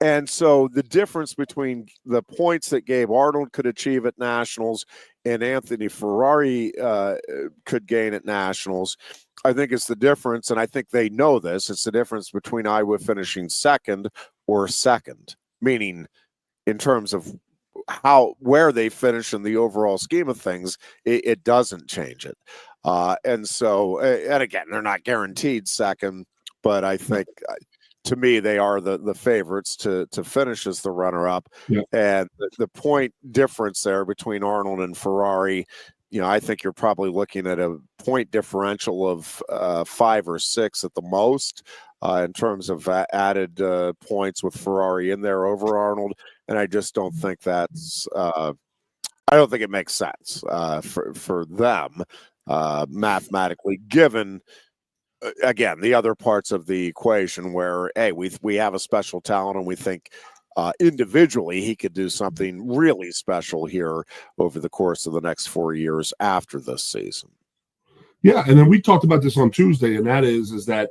S1: And so the difference between the points that Gabe Arnold could achieve at nationals and Anthony Ferrari could gain at nationals, I think it's the difference, and I think they know this, it's the difference between Iowa finishing second or second, meaning in terms of where they finish in the overall scheme of things, it doesn't change it. And so, and again, they're not guaranteed second, but I think to me, they are the favorites to finish as the runner-up.
S2: Yeah.
S1: And the point difference there between Arnold and Ferrari, I think you're probably looking at a point differential of 5 or 6 at the most in terms of added points with Ferrari in there over Arnold. And I just don't think that's I don't think it makes sense for them mathematically, given again the other parts of the equation where we have a special talent and we think individually he could do something really special here over the course of the next 4 years after this season.
S2: Yeah, and then we talked about this on Tuesday, and that is that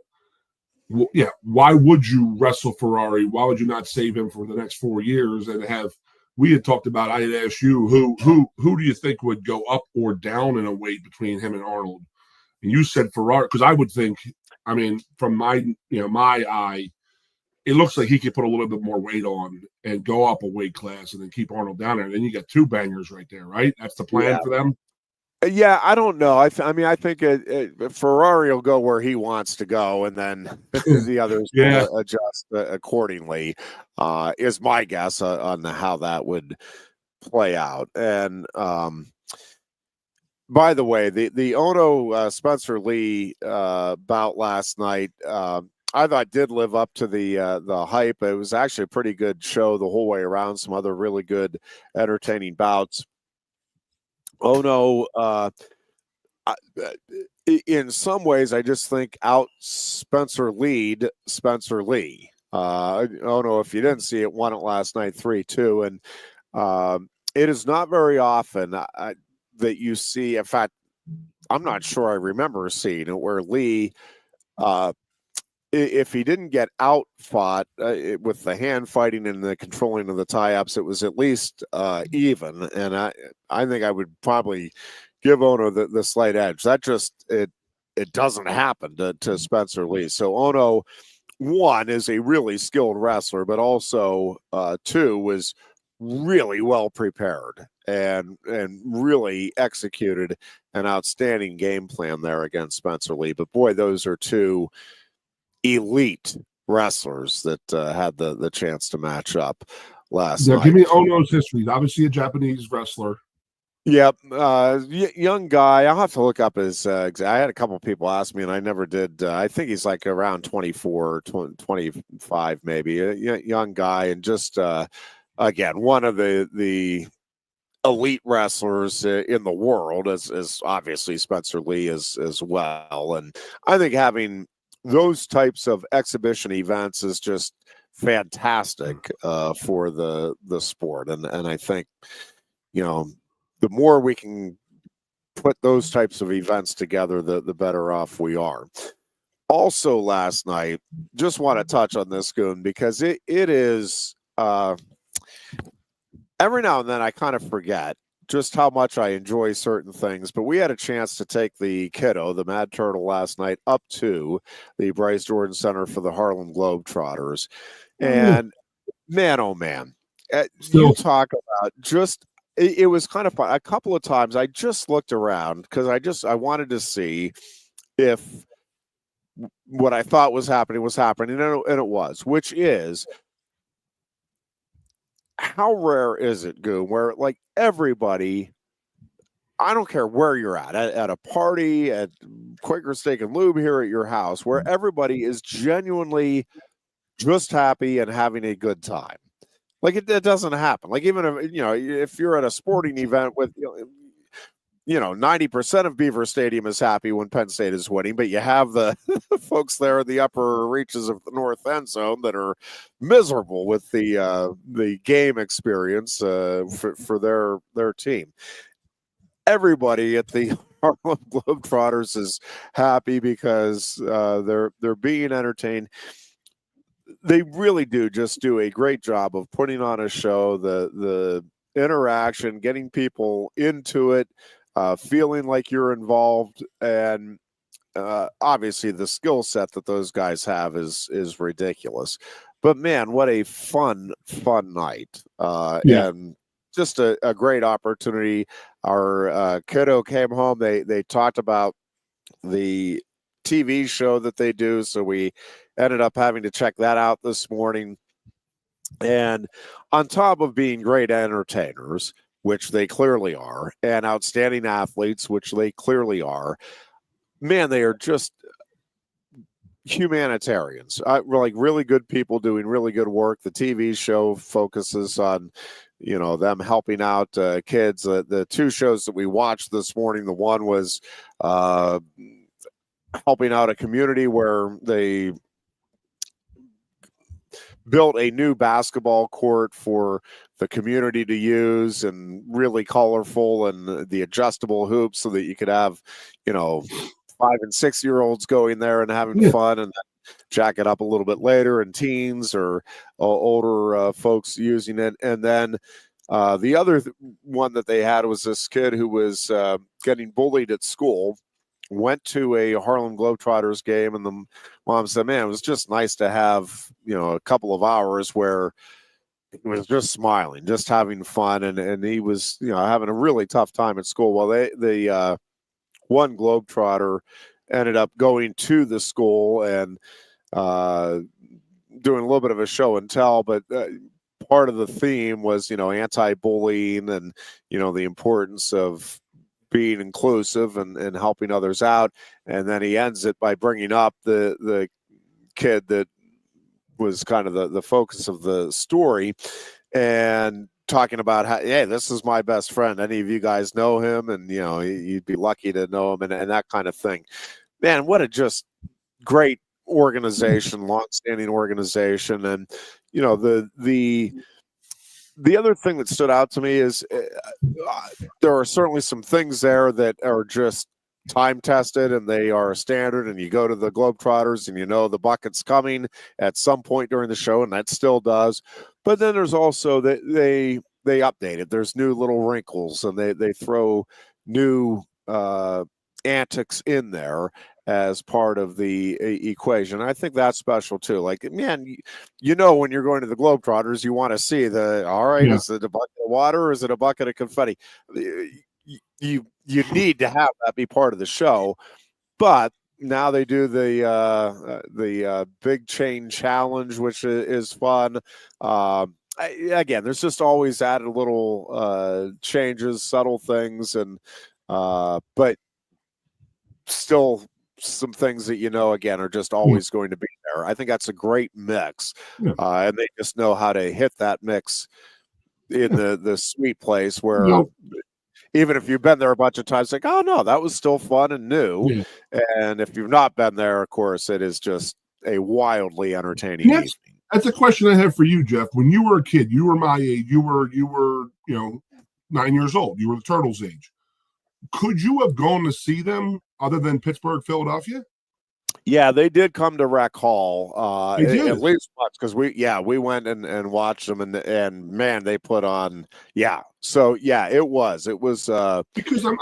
S2: why would you wrestle Ferrari? Why would you not save him for the next 4 years and have? We had talked about. I had asked you who do you think would go up or down in a weight between him and Arnold, and you said Ferrari, because I would think. I mean, from my eye, it looks like he could put a little bit more weight on and go up a weight class and then keep Arnold down there. And then you got 2 bangers right there, right? That's the plan for them.
S1: Yeah, I don't know. I think Ferrari will go where he wants to go, and then the others will adjust accordingly. Is my guess on how that would play out. And by the way, the Ono Spencer Lee bout last night, I thought did live up to the hype. It was actually a pretty good show the whole way around. Some other really good, entertaining bouts. Ono, in some ways, I just think out Spencer Lee. Ono, if you didn't see it, won it last night 3-2, and it is not very often that you see. In fact, I'm not sure I remember seeing it where Lee, if he didn't get out fought with the hand fighting and the controlling of the tie-ups, it was at least even. And I think I would probably give Ono the slight edge. That just it doesn't happen to Spencer Lee. So Ono, 1, is a really skilled wrestler, but also 2 was really well prepared and really executed an outstanding game plan there against Spencer Lee. But boy, those are 2 elite wrestlers that had the chance to match up last night.
S2: Give me Ono's history. He's obviously a Japanese wrestler.
S1: Yep. Young guy. I'll have to look up his I had a couple people ask me and I never did. I think he's like around 24, 25 maybe. A young guy, and just again, one of the elite wrestlers in the world, as obviously Spencer Lee is as well. And I think having those types of exhibition events is just fantastic for the sport. And I think, the more we can put those types of events together, the better off we are. Also last night, just want to touch on this, Goon, because it is every now and then I kind of forget just how much I enjoy certain things, but we had a chance to take the kiddo, the Mad Turtle, last night up to the Bryce Jordan Center for the Harlem Globetrotters. And man, oh man, you talk about just, it was kind of fun. A couple of times I just looked around because I wanted to see if what I thought was happening, and it was, which is, how rare is it, Goon, where like everybody, I don't care where you're at a party, at Quaker Steak and Lube, here at your house, where everybody is genuinely just happy and having a good time. Like it doesn't happen. Like even if you're at a sporting event with 90% of Beaver Stadium is happy when Penn State is winning, but you have the folks there in the upper reaches of the north end zone that are miserable with the game experience for their team. Everybody at the Harlem Globetrotters is happy because they're being entertained. They really do just do a great job of putting on a show, the interaction, getting people into it, feeling like you're involved, and obviously the skill set that those guys have is ridiculous. But man, what a fun night. And just a great opportunity. Our kiddo came home. They talked about the TV show that they do. So we ended up having to check that out this morning. And on top of being great entertainers, which they clearly are, and outstanding athletes, which they clearly are, man, they are just humanitarians, like really good people doing really good work. The TV show focuses on, them helping out kids. The two shows that we watched this morning, the one was helping out a community where they built a new basketball court for the community to use, and really colorful, and the adjustable hoops so that you could have, 5 and 6 year olds going there and having fun, and then jack it up a little bit later, and teens or older folks using it. And then the other one that they had was this kid who was getting bullied at school, went to a Harlem Globetrotters game, and the mom said, man, it was just nice to have, a couple of hours where he was just smiling, just having fun. And he was, having a really tough time at school. Well, the one Globetrotter ended up going to the school and doing a little bit of a show and tell, but part of the theme was, anti-bullying and, the importance of being inclusive and helping others out. And then he ends it by bringing up the kid that was kind of the focus of the story, and talking about how, hey, this is my best friend. Any of you guys know him? And, you'd be lucky to know him, and that kind of thing. Man, what a just great organization, longstanding organization. And, the other thing that stood out to me is there are certainly some things there that are just time tested, and they are standard, and you go to the Globetrotters and the bucket's coming at some point during the show, and that still does. But then there's also that they update it. There's new little wrinkles, and they throw new antics in there as part of the equation. I think that's special too. Like, man, when you're going to the Globetrotters, you want to see is it a bucket of water or is it a bucket of confetti? You need to have that be part of the show. But now they do the big chain challenge, which is fun. Again, there's just always added little changes, subtle things, and but still some things that again are just always going to be there. I think that's a great mix, and they just know how to hit that mix in the sweet place where even if you've been there a bunch of times, like, oh no, that was still fun and new. And if you've not been there, of course, it is just a wildly entertaining evening.
S2: That's a question I have for you, Jeff. When you were a kid, you were my age, you were 9 years old, you were the Turtles' age. Could you have gone to see them other than Pittsburgh, Philadelphia?
S1: Yeah, they did come to Rec Hall, at least once, because we went and watched them, and man, they put on, So it was
S2: because I'm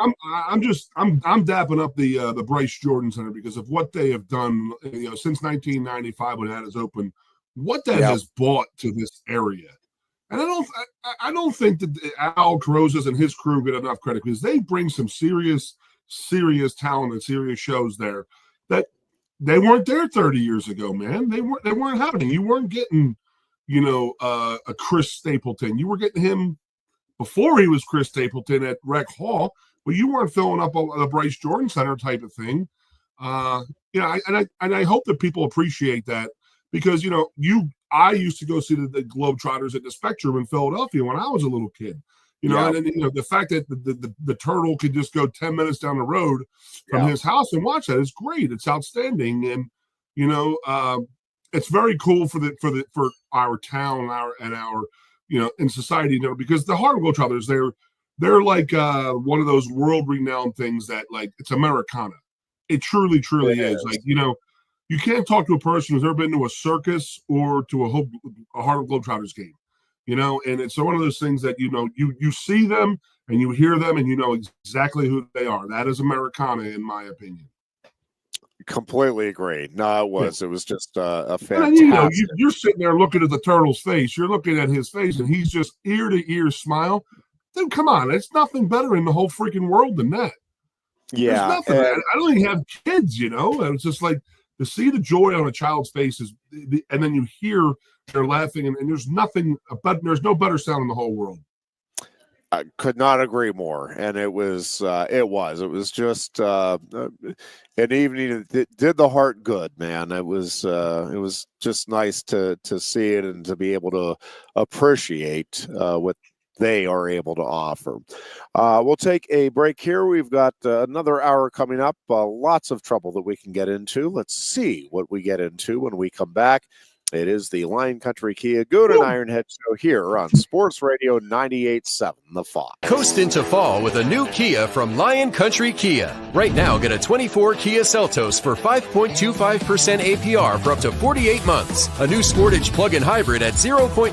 S2: dapping up the Bryce Jordan Center because of what they have done, since 1995 when that is open, what that has brought to this area. And I don't think that Al Carrozas and his crew get enough credit, because they bring some serious talent and serious shows there that they weren't there 30 years ago, man. They weren't happening. You weren't getting, a Chris Stapleton. You were getting him before he was Chris Stapleton at Rec Hall, but you weren't filling up the Bryce Jordan Center type of thing. I hope that people appreciate that, because I used to go see the Globetrotters at the Spectrum in Philadelphia when I was a little kid. And the fact that the Turtle could just go 10 minutes down the road from his house and watch that is great. It's outstanding, and it's very cool for our town, our in society, because the Harlem Globetrotters, they're like one of those world renowned things that, like, it's Americana. It truly is. Like, you can't talk to a person who's ever been to a circus or to a Harlem Globetrotters game, and it's one of those things that, you see them and you hear them and you know exactly who they are. That is Americana, in my opinion.
S1: Completely agree. No, it was just a fantastic.
S2: You're sitting there looking at the Turtle's face. You're looking at his face, and he's just ear to ear smile. Dude, come on. It's nothing better in the whole freaking world than that. There's
S1: Yeah.
S2: nothing. I don't even have kids, you know. And it's just like to see the joy on a child's face and then you hear they're laughing, and there's no better sound in the whole world.
S1: I could not agree more. And it was just an evening that did the heart good, man. It was just nice to see it and to be able to appreciate what they are able to offer. We'll take a break here. We've got another hour coming up. Lots of trouble that we can get into. Let's see what we get into when we come back. It is the Lion Country Kia Goon and Ironhead show here on Sports Radio 98.7 The Fox.
S3: Coast into fall with a new Kia from Lion Country Kia. Right now, get a 24 Kia Seltos for 5.25% APR for up to 48 months. A new Sportage plug-in hybrid at 0.9%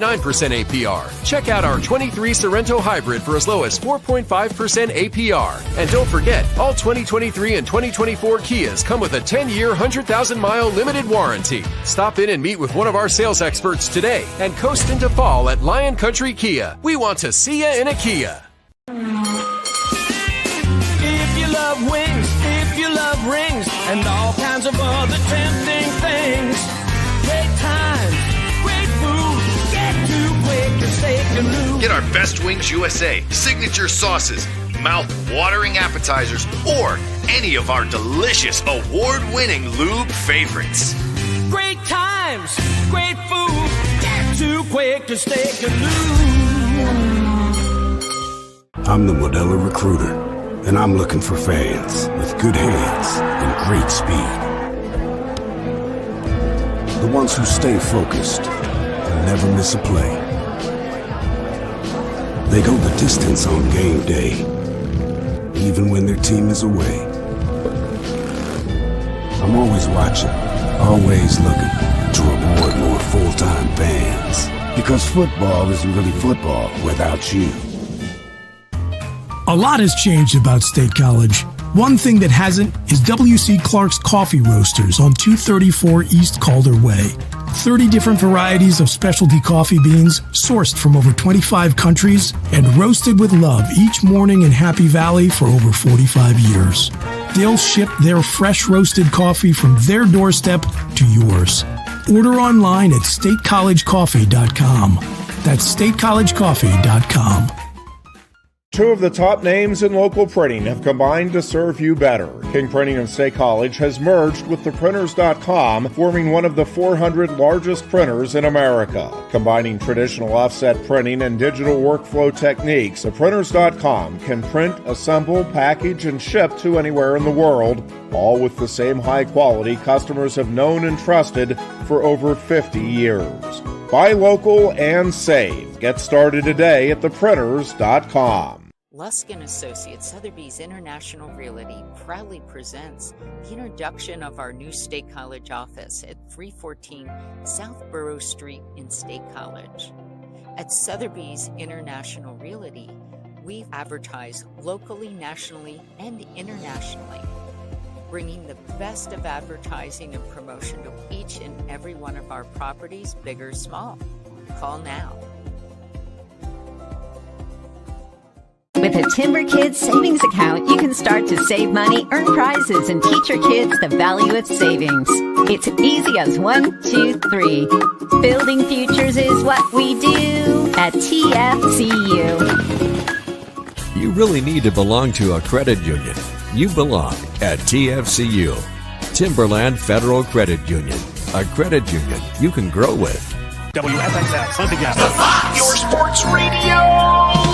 S3: APR. Check out our 23 Sorento hybrid for as low as 4.5% APR. And don't forget, all 2023 and 2024 Kias come with a 10-year, 100,000-mile limited warranty. Stop in and meet with one of our sales experts today and coast into fall at Lion Country Kia. We want to see you in a Kia.
S4: If you love wings, if you love rings, and all kinds of other tempting things, great times, great food, get to Quaker Steak Lube.
S5: Get our Best Wings USA, signature sauces, mouth-watering appetizers, or any of our delicious award-winning lube favorites.
S4: Great times, great food, get to Quaker Steak Lube.
S6: I'm the Modelo Recruiter, and I'm looking for fans with good hands and great speed. The ones who stay focused and never miss a play. They go the distance on game day, even when their team is away. I'm always watching, always looking to reward more full-time fans. Because football isn't really football without you.
S7: A lot has changed about State College. One thing that hasn't is W.C. Clark's Coffee Roasters on 234 East Calder Way. 30 different varieties of specialty coffee beans sourced from over 25 countries and roasted with love each morning in Happy Valley for over 45 years. They'll ship their fresh roasted coffee from their doorstep to yours. Order online at statecollegecoffee.com. That's statecollegecoffee.com.
S8: Two of the top names in local printing have combined to serve you better. King Printing of State College has merged with theprinters.com, forming one of the 400 largest printers in America. Combining traditional offset printing and digital workflow techniques, theprinters.com can print, assemble, package, and ship to anywhere in the world, all with the same high quality customers have known and trusted for over 50 years. Buy local and save. Get started today at theprinters.com.
S9: Lusk & Associates Sotheby's International Realty proudly presents the introduction of our new State College office at 314 South Borough Street in State College. At Sotheby's International Realty, we advertise locally, nationally, and internationally, bringing the best of advertising and promotion to each and every one of our properties, big or small. Call now.
S10: With a Timber Kids savings account, you can start to save money, earn prizes, and teach your kids the value of savings. It's easy as 1, 2, 3. Building futures is what we do at TFCU.
S11: You really need to belong to a credit union. You belong at TFCU, Timberland Federal Credit Union, a credit union you can grow with.
S12: WFXX, once again, The Fox, your sports radio.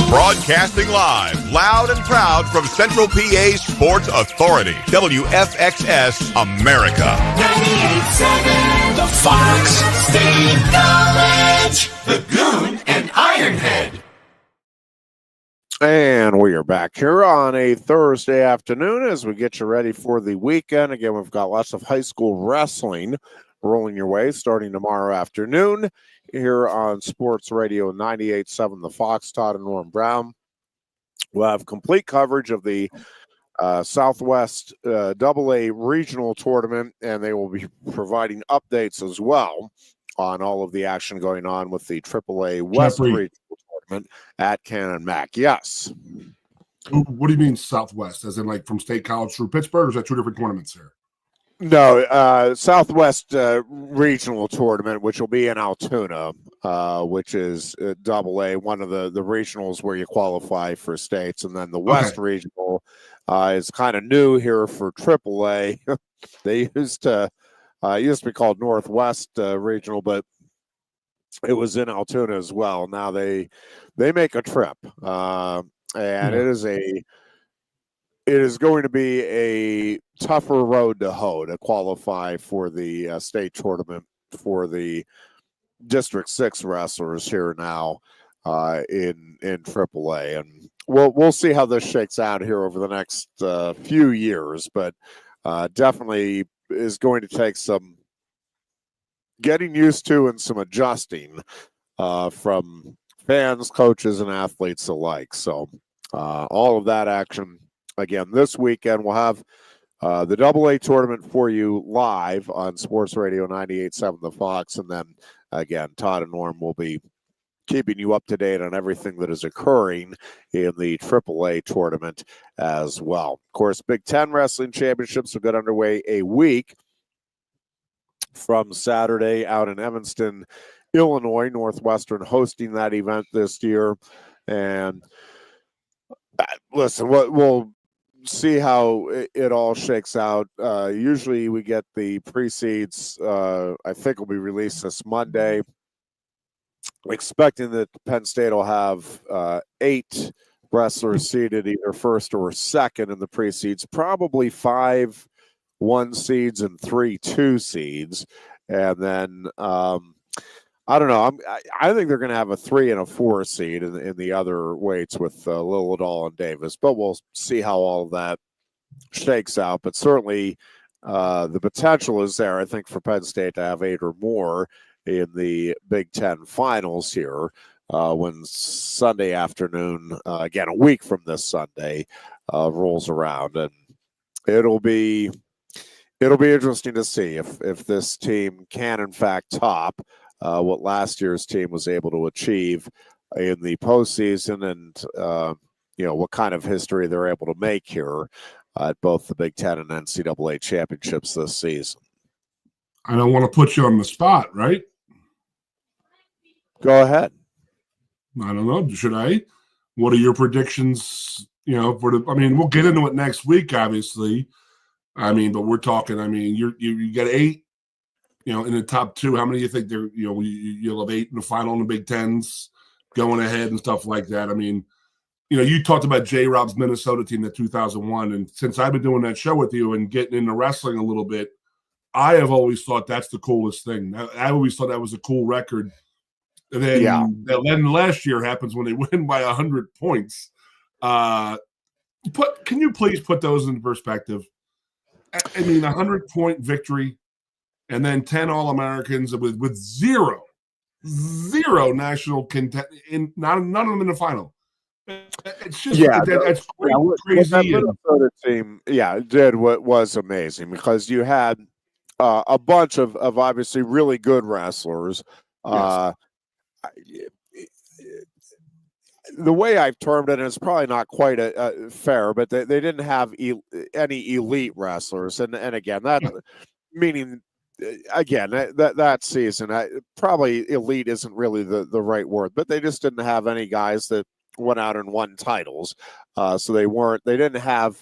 S12: Broadcasting live, loud and proud from Central PA's Sports Authority, WFXS America. 98.7, The Fox, State College, the Goon and Ironhead.
S1: And we are back here on a Thursday afternoon as we get you ready for the weekend. Again, we've got lots of high school wrestling rolling your way starting tomorrow afternoon here on Sports Radio 98.7 The Fox. Todd and Norm Brown will have complete coverage of the Southwest AA regional tournament, and they will be providing updates as well on all of the action going on with the AAA West regional tournament at Cannon Mac. Yes.
S2: What do you mean Southwest? As in like from State College through Pittsburgh, or is that two different tournaments here?
S1: No, Southwest Regional Tournament, which will be in Altoona, which is AA, one of the regionals where you qualify for states. And then the West Regional is kind of new here for AAA. They used to be called Northwest Regional, but it was in Altoona as well. Now they make a trip, and it is going to be a tougher road to hoe to qualify for the state tournament for the District 6 wrestlers here now in AAA. And we'll see how this shakes out here over the next few years, but definitely is going to take some getting used to and some adjusting from fans, coaches, and athletes alike. So all of that action again this weekend. We'll have the AA tournament for you live on Sports Radio 98.7 The Fox, and then again Todd and Norm will be keeping you up to date on everything that is occurring in the AAA tournament as well. Of course, Big Ten Wrestling Championships will get underway a week from Saturday out in Evanston, Illinois. Northwestern hosting that event this year. And listen, we'll see how it all shakes out. Usually we get the pre-seeds, I think will be released this Monday. Expecting that Penn State will have 8 wrestlers seeded either first or second in the pre-seeds, probably 5 1 seeds and 3 2 seeds. And then I don't know. I think they're going to have a 3 and a 4 seed in the other weights with Lillidahl and Davis, but we'll see how all of that shakes out. But certainly the potential is there, I think, for Penn State to have 8 or more in the Big Ten finals here when Sunday afternoon, again, a week from this Sunday, rolls around. And it'll be interesting to see if this team can, in fact, top what last year's team was able to achieve in the postseason, and what kind of history they're able to make here at both the Big Ten and NCAA championships this season.
S2: I don't want to put you on the spot, right?
S1: Go ahead.
S2: I don't know. Should I? What are your predictions? We'll get into it next week, obviously. But we're talking. You get 8. In the top 2, how many do you think there? You'll have 8 in the final in the Big Tens going ahead and stuff like that. You talked about J-Rob's Minnesota team, the 2001, and since I've been doing that show with you and getting into wrestling a little bit, I have always thought that's the coolest thing. I always thought that was a cool record. And then last year happens when they win by 100 points. Can you please put those in perspective? 100-point victory. And then 10 All-Americans with zero national content, none of them in the final. It's just that's crazy.
S1: That Minnesota team, did what was amazing because you had a bunch of obviously really good wrestlers. Yes. The way I've termed it, and it's probably not quite fair, but they didn't have any elite wrestlers, and again that meaning. Again, that season, probably elite isn't really the right word, but they just didn't have any guys that went out and won titles. So they didn't have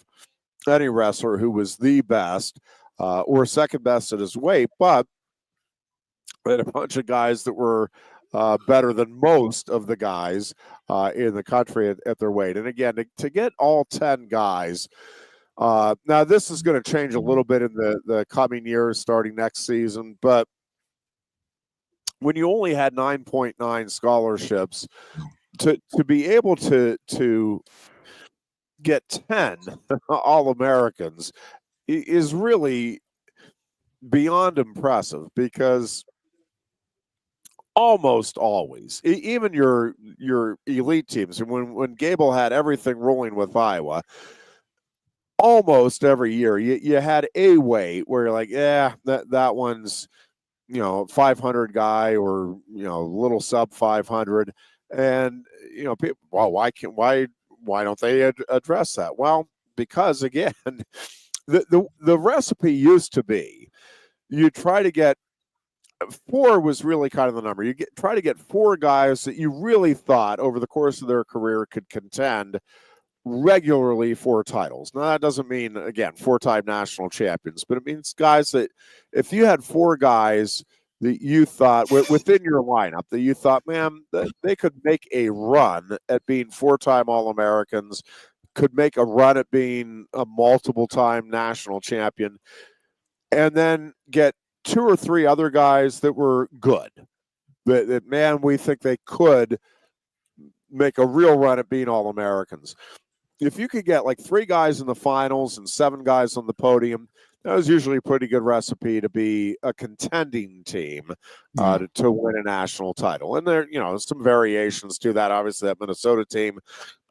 S1: any wrestler who was the best or second best at his weight, but they had a bunch of guys that were better than most of the guys in the country at their weight. And again, to get all 10 guys. Now, this is going to change a little bit in the coming years starting next season, but when you only had 9.9 scholarships, to be able to get 10 All-Americans is really beyond impressive because almost always, even your elite teams, and when Gable had everything rolling with Iowa, almost every year you had a weight where you're like, that one's 500 guy or a little sub 500, and people, well, why why don't they address that? Well, because again, the recipe used to be you try to get 4 was really kind of the number. Try to get 4 guys that you really thought over the course of their career could contend regularly for titles. Now, that doesn't mean, again, 4-time national champions, but it means guys that if you had 4 guys that you thought within your lineup that you thought, man, they could make a run at being 4-time All-Americans, could make a run at being a multiple-time national champion, and then get 2 or 3 other guys that were good, that man, we think they could make a real run at being All-Americans. If you could get like 3 guys in the finals and 7 guys on the podium, that was usually a pretty good recipe to be a contending team to win a national title. And there, some variations to that. Obviously, that Minnesota team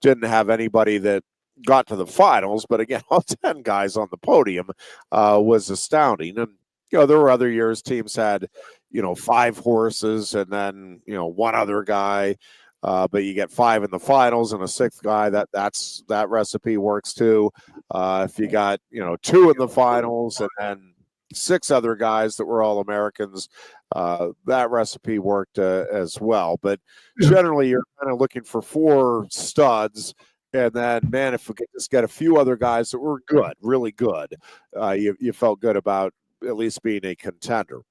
S1: didn't have anybody that got to the finals, but again, all 10 guys on the podium was astounding. And there were other years teams had 5 horses and then 1 other guy, but you get 5 in the finals and a 6th guy. That recipe works too. If you got 2 in the finals and then 6 other guys that were all Americans, that recipe worked as well. But generally, you're kind of looking for 4 studs. And then, man, if we could just get a few other guys that were good, really good, you felt good about at least being a contender.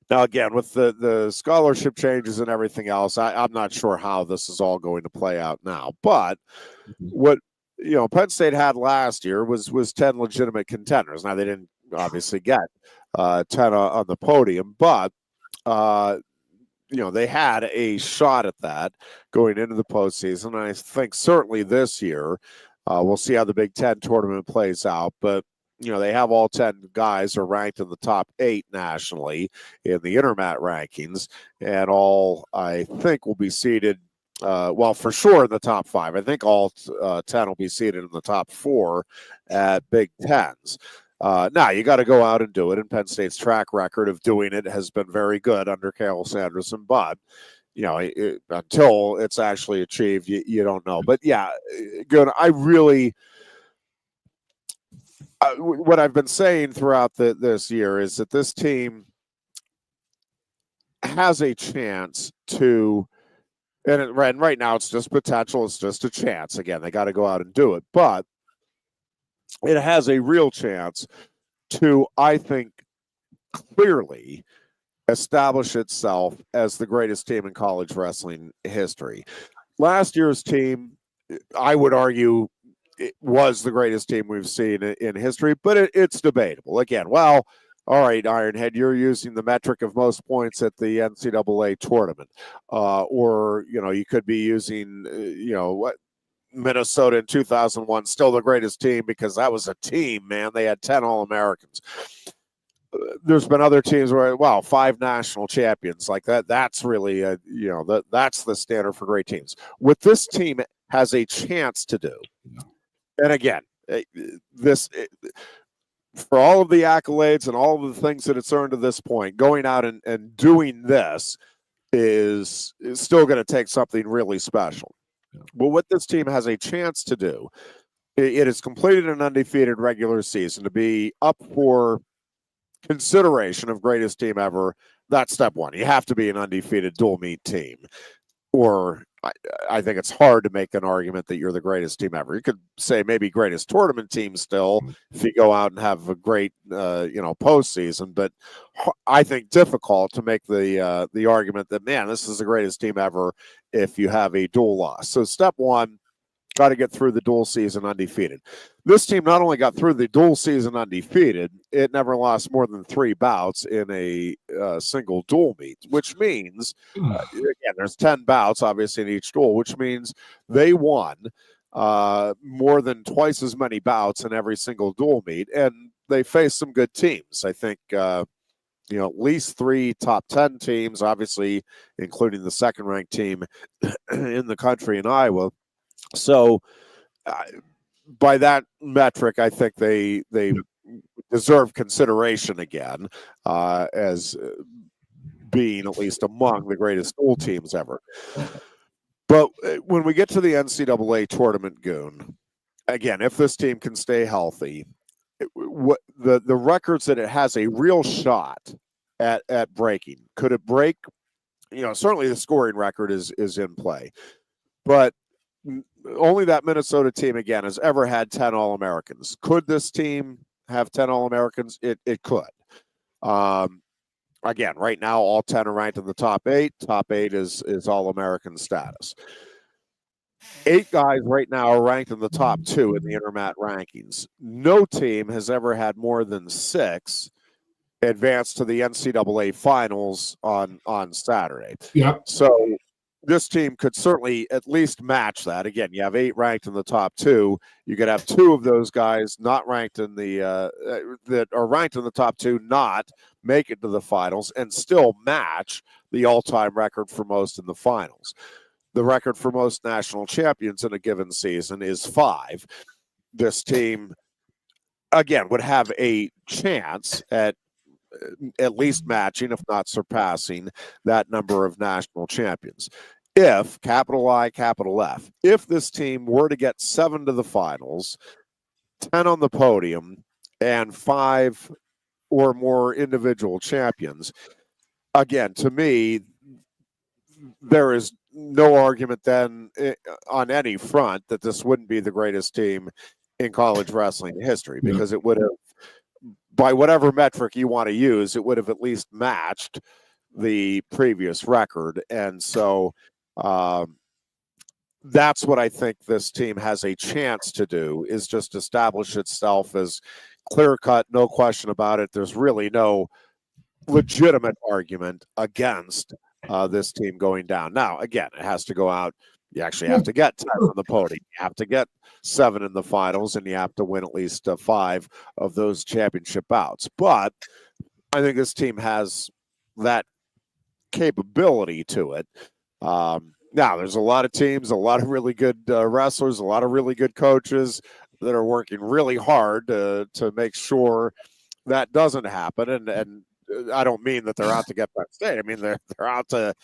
S1: Now, again, with the scholarship changes and everything else, I'm not sure how this is all going to play out now. But what Penn State had last year was 10 legitimate contenders. Now, they didn't obviously get 10 on the podium, but they had a shot at that going into the postseason. And I think certainly this year, we'll see how the Big Ten tournament plays out. But, they have all 10 guys are ranked in the top 8 nationally in the Intermat rankings. And all, I think, will be seated, for sure in the top 5. I think all 10 will be seated in the top 4 at Big Tens. Now, you got to go out and do it, and Penn State's track record of doing it has been very good under Cael Sanderson, but, until it's actually achieved, you don't know. But, yeah, good. What I've been saying throughout this year is that this team has a chance to, and right now it's just potential, it's just a chance. Again, they got to go out and do it, but it has a real chance to, I think, clearly establish itself as the greatest team in college wrestling history. Last year's team, I would argue, it was the greatest team we've seen in history, but it's debatable. Again, all right, Ironhead, you're using the metric of most points at the NCAA tournament. Or, you could be using, what, Minnesota in 2001, still the greatest team because that was a team, man. They had 10 All-Americans. There's been other teams where, 5 national champions like that. That's really, that's the standard for great teams. What this team has a chance to do, and again, for all of the accolades and all of the things that it's earned to this point, going out and doing this is still going to take something really special. But what this team has a chance to do, it has completed an undefeated regular season to be up for consideration of greatest team ever. That's step 1. You have to be an undefeated dual meet team. Or I think it's hard to make an argument that you're the greatest team ever. You could say maybe greatest tournament team still if you go out and have a great, postseason. But I think difficult to make the argument that, man, this is the greatest team ever if you have a dual loss. So step 1, got to get through the dual season undefeated. This team not only got through the dual season undefeated, it never lost more than 3 bouts in a single dual meet, which means, again, there's 10 bouts, obviously, in each dual, which means they won more than twice as many bouts in every single dual meet, and they faced some good teams. I think, at least 3 top 10 teams, obviously, including the second-ranked team in the country in Iowa. So by that metric, I think they deserve consideration again as being at least among the greatest dual teams ever. But when we get to the NCAA tournament, Goon, again, if this team can stay healthy, the records that it has a real shot at breaking, could it break? Certainly the scoring record is in play, but only that Minnesota team, again, has ever had 10 All-Americans. Could this team have 10 All-Americans? It could. Again, right now, all 10 are ranked in the top 8. Top 8 is All-American status. 8 guys right now are ranked in the top 2 in the Intermat rankings. No team has ever had more than 6 advance to the NCAA finals on Saturday.
S2: Yeah.
S1: So this team could certainly at least match that. Again, you have 8 ranked in the top 2. You could have 2 of those guys not ranked in the that are ranked in the top 2 not make it to the finals and still match the all-time record for most in the finals. The record for most national champions in a given season is 5. This team, again, would have a chance at least matching, if not surpassing, that number of national champions. If, capital I, capital F, if this team were to get 7 to the finals, 10 on the podium, and 5 or more individual champions, again, to me, there is no argument then on any front that this wouldn't be the greatest team in college wrestling history, because it would have, by whatever metric you want to use, it would have at least matched the previous record. And so that's what I think this team has a chance to do, is just establish itself as clear-cut, no question about it. There's really no legitimate argument against this team going down. Now, again, it has to go out. You actually have to get 10 on the podium. You have to get 7 in the finals, and you have to win at least 5 of those championship bouts. But I think this team has that capability to it. Now, there's a lot of teams, a lot of really good wrestlers, a lot of really good coaches that are working really hard to make sure that doesn't happen. And I don't mean that they're out to get Penn State. I mean, they're out to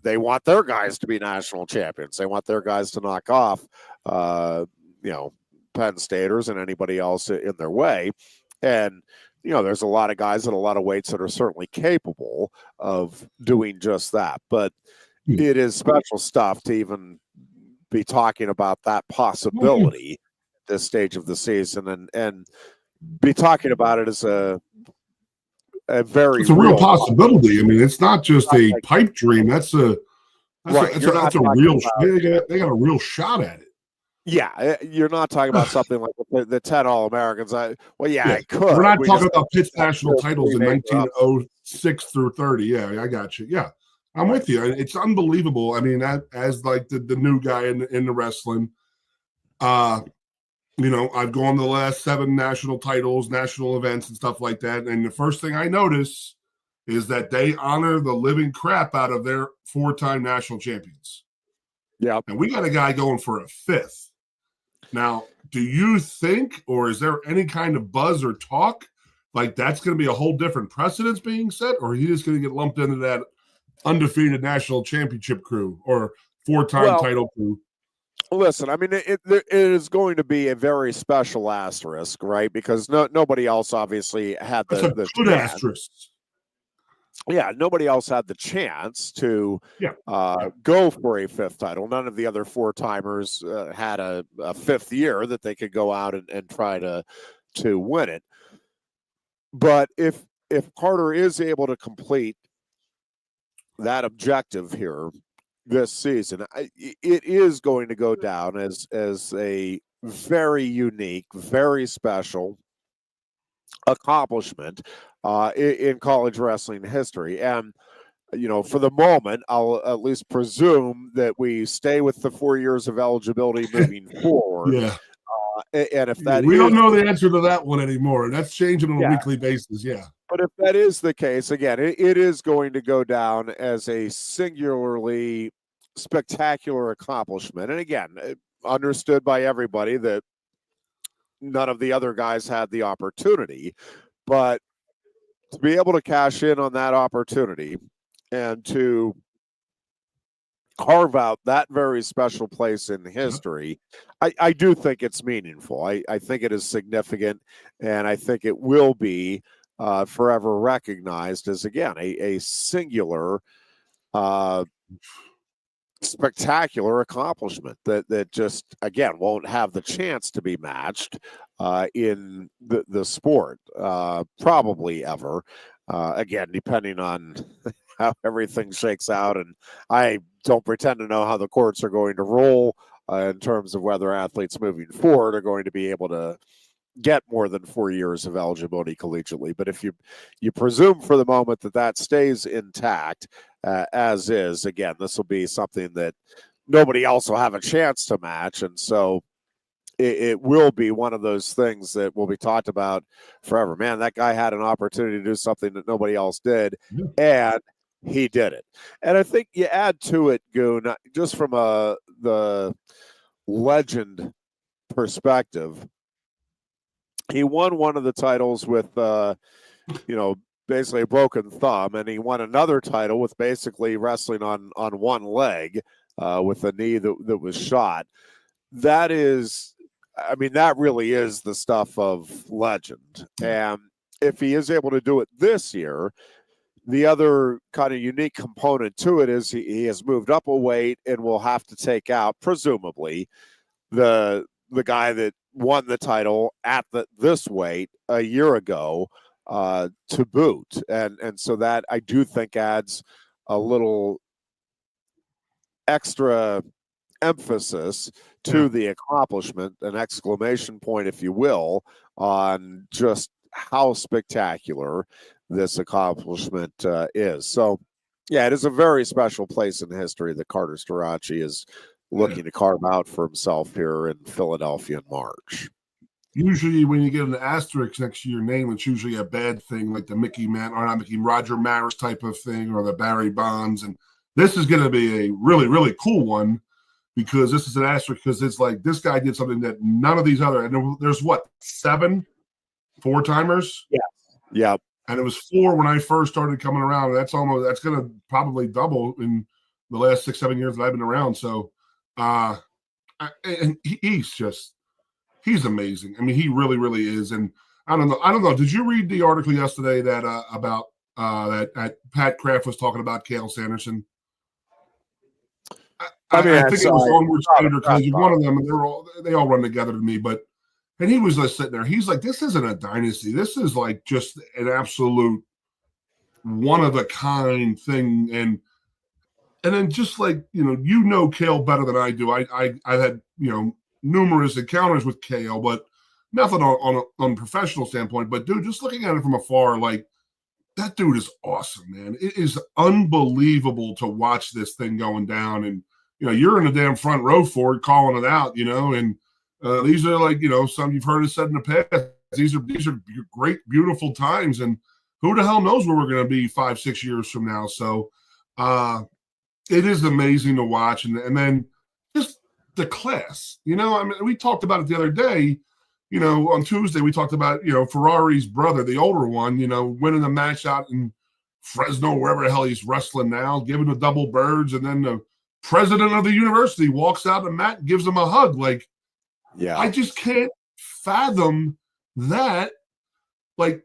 S1: they want their guys to be national champions. They want their guys to knock off, Penn Staters and anybody else in their way. And, there's a lot of guys at a lot of weights that are certainly capable of doing just that. But it is special stuff to even be talking about that possibility at this stage of the season, and be talking about it as a
S2: real possibility. I mean, it's not just a pipe dream. That's a real. They got a real shot at it.
S1: Yeah, you're not talking about something like the 10 All-Americans. It could.
S2: We're not talking about Pitt's national titles in 1906 through 30. Yeah, I got you. Yeah, I'm with you. It's unbelievable. I mean, as like the new guy in the wrestling, I've gone to the last 7 national titles, national events, and stuff like that. And the first thing I notice is that they honor the living crap out of their 4-time national champions.
S1: Yeah.
S2: And we got a guy going for a 5th. Now, do you think, or is there any kind of buzz or talk like that's going to be a whole different precedence being set, or he is going to get lumped into that undefeated national championship crew or 4-time title crew?
S1: Listen, I mean, it is going to be a very special asterisk, right? Because nobody else obviously had the
S2: good asterisk.
S1: Yeah, nobody else had the chance to go for a 5th title. None of the other 4-timers had a 5th year that they could go out and try to win it. But if Carter is able to complete that objective here this season, it is going to go down as a very unique, very special accomplishment in college wrestling history. And, for the moment, I'll at least presume that we stay with the 4 years of eligibility moving forward.
S2: Yeah.
S1: And if that
S2: we don't know the answer to that one anymore. That's changing on a weekly basis. Yeah.
S1: But if that is the case, again, it is going to go down as a singularly spectacular accomplishment. And again, understood by everybody that none of the other guys had the opportunity. But to be able to cash in on that opportunity and to carve out that very special place in history, I do think it's meaningful. I think it is significant, and I think it will be forever recognized as, again, a singular, spectacular accomplishment that just, again, won't have the chance to be matched in the sport, probably ever. Again, depending on how everything shakes out, and I don't pretend to know how the courts are going to roll in terms of whether athletes moving forward are going to be able to get more than 4 years of eligibility collegiately. But if you presume for the moment that stays intact as is, again, this will be something that nobody else will have a chance to match, and so it will be one of those things that will be talked about forever. Man, that guy had an opportunity to do something that nobody else did, and he did it. And I think you add to it, Goon, just from the legend perspective, he won one of the titles with, basically a broken thumb, and he won another title with basically wrestling on one leg with a knee that was shot. That is, I mean, that really is the stuff of legend. And if he is able to do it this year, the other kind of unique component to it is he has moved up a weight and will have to take out, presumably, the guy that won the title at this weight a year ago to boot. And so that, I do think, adds a little extra emphasis to the accomplishment, an exclamation point, if you will, on just how spectacular this accomplishment is. So, yeah, it is a very special place in history that Carter Starace is looking to carve out for himself here in Philadelphia in March.
S2: Usually when you get an asterisk next to your name, it's usually a bad thing, like the Roger Maris type of thing, or the Barry Bonds. And this is going to be a really, really cool one, because this is an asterisk, because it's like this guy did something that none of these other, and there's what, 7 4-timers?
S1: Yeah. Yeah.
S2: And it was 4 when I first started coming around. That's going to probably double in the last 6-7 years that I've been around. So, and he's amazing. I mean, he really, really is. And I don't know. Did you read the article yesterday that about that Pat Kraft was talking about Cale Sanderson? I think it was Onward Senator College, one of them, and they all run together to me. And he was just sitting there. He's like, this isn't a dynasty. This is like just an absolute one of a kind thing. And then just like, Cale better than I do. I had, numerous encounters with Cale, but nothing on a professional standpoint. But dude, just looking at it from afar, like, that dude is awesome, man. It is unbelievable to watch this thing going down. And, you're in the damn front row for it, calling it out, and these are like, some you've heard it said in the past. These are great, beautiful times. And who the hell knows where we're going to be 5-6 years from now. So it is amazing to watch. And then just the class, I mean, we talked about it the other day, on Tuesday, we talked about, Ferrari's brother, the older one, winning the match out in Fresno, wherever the hell he's wrestling now, giving the double birds. And then the president of the university walks out and Matt gives him a hug. Like, yeah, I just can't fathom that. Like,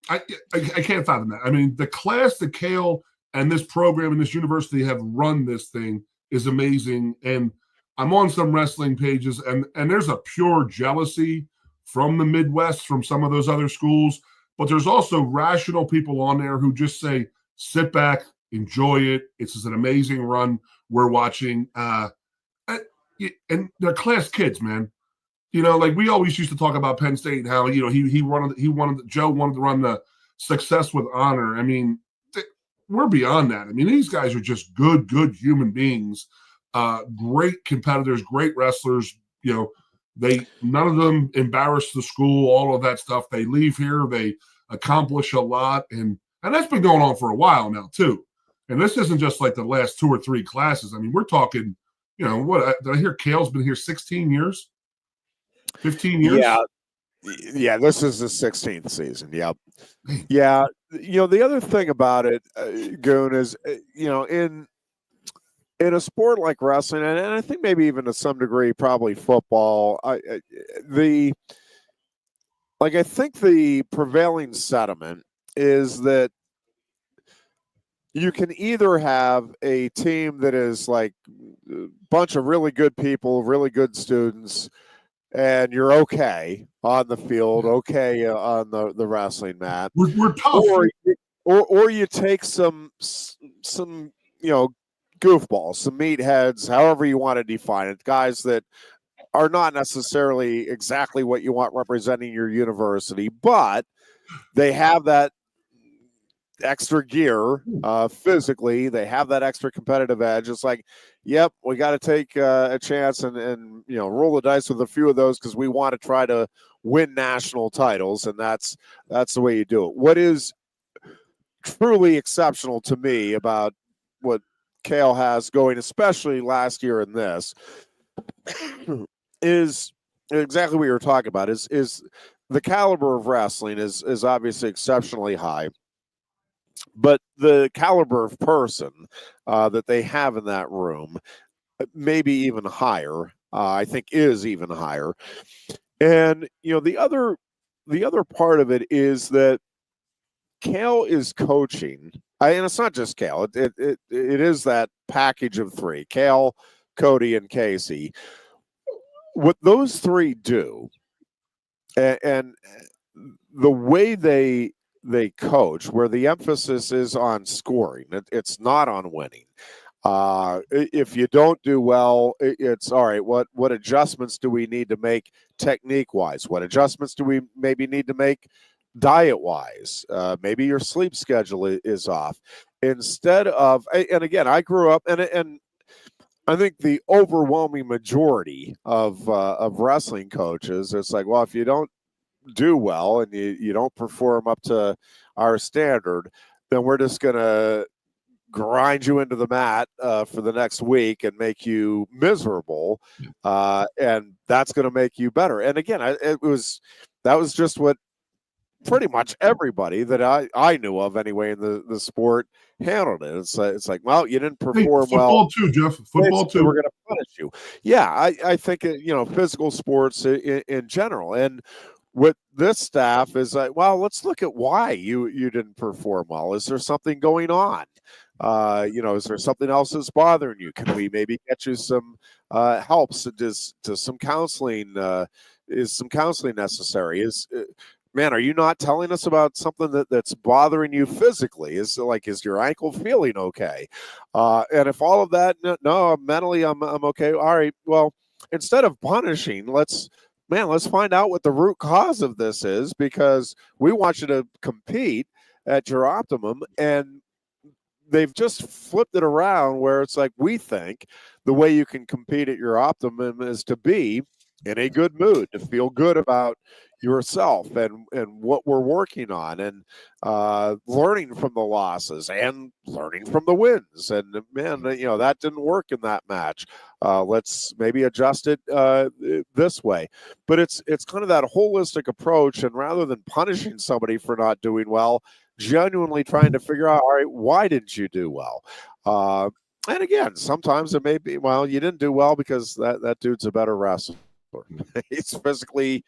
S2: I can't fathom that. I mean, the class that Cale and this program and this university have run this thing is amazing. And I'm on some wrestling pages, and there's a pure jealousy from the Midwest, from some of those other schools. But there's also rational people on there who just say, sit back, enjoy it. It's just an amazing run we're watching. And they're class kids, man. Like we always used to talk about Penn State and how, Joe wanted to run the success with honor. I mean, we're beyond that. I mean, these guys are just good human beings, great competitors, great wrestlers. None of them embarrass the school, all of that stuff. They leave here, they accomplish a lot. And that's been going on for a while now too. And this isn't just like the last 2 or 3 classes. I mean, we're talking, what did I hear? Cale's been here 16 years, 15 years.
S1: Yeah. This is the 16th season. Yep. Yeah. The other thing about it, Goon, is, in in a sport like wrestling, and I think maybe even to some degree, probably football, I think the prevailing sentiment is that you can either have a team that is like a bunch of really good people, really good students, and you're okay on the field, okay on the wrestling mat.
S2: We're tough.
S1: Or you take some goofballs, some meatheads, however you want to define it, guys that are not necessarily exactly what you want representing your university, but they have that extra gear physically. They have that extra competitive edge. It's like, yep, we got to take a chance and roll the dice with a few of those because we want to try to win national titles, and that's the way you do it. What is truly exceptional to me about what Cale has going, especially last year in this, is exactly what you're talking about. Is the caliber of wrestling is obviously exceptionally high, but the caliber of person that they have in that room, maybe even higher, I think is even higher. And the other part of it is that Cale is coaching, and it's not just Cale. It is that package of three: Cale, Cody, and Casey. What those three do, and the way they coach, where the emphasis is on scoring, it's not on winning. If you don't do well, it's all right. What adjustments do we need to make technique wise? What adjustments do we maybe need to make diet wise? Maybe your sleep schedule is off. Instead of, and again, I grew up, and I think the overwhelming majority of wrestling coaches, it's like, well, if you don't do well and you don't perform up to our standard, then we're just going to grind you into the mat for the next week and make you miserable, and that's going to make you better. And again, that was just what pretty much everybody that I knew of anyway in the sport handled it. It's like, well, you didn't perform
S2: football too, Jeff. Football too.
S1: We're going to punish you. Yeah, I think physical sports in general. And with this staff is like, well, let's look at why you didn't perform well. Is there something going on? Is there something else that's bothering you? Can we maybe get you some helps to some counseling? Is some counseling necessary? Man, are you not telling us about something that's bothering you physically? Is your ankle feeling okay? And if all of that, no, mentally I'm okay. All right, well, instead of punishing, let's find out what the root cause of this is, because we want you to compete at your optimum. And they've just flipped it around where it's like, we think the way you can compete at your optimum is to be in a good mood, to feel good about yourself and what we're working on, and learning from the losses and learning from the wins. And man, that didn't work in that match. Let's maybe adjust it this way. But it's kind of that holistic approach, and rather than punishing somebody for not doing well, genuinely trying to figure out, all right, why didn't you do well? And again, sometimes it may be, well, you didn't do well because that dude's a better wrestler. He's physically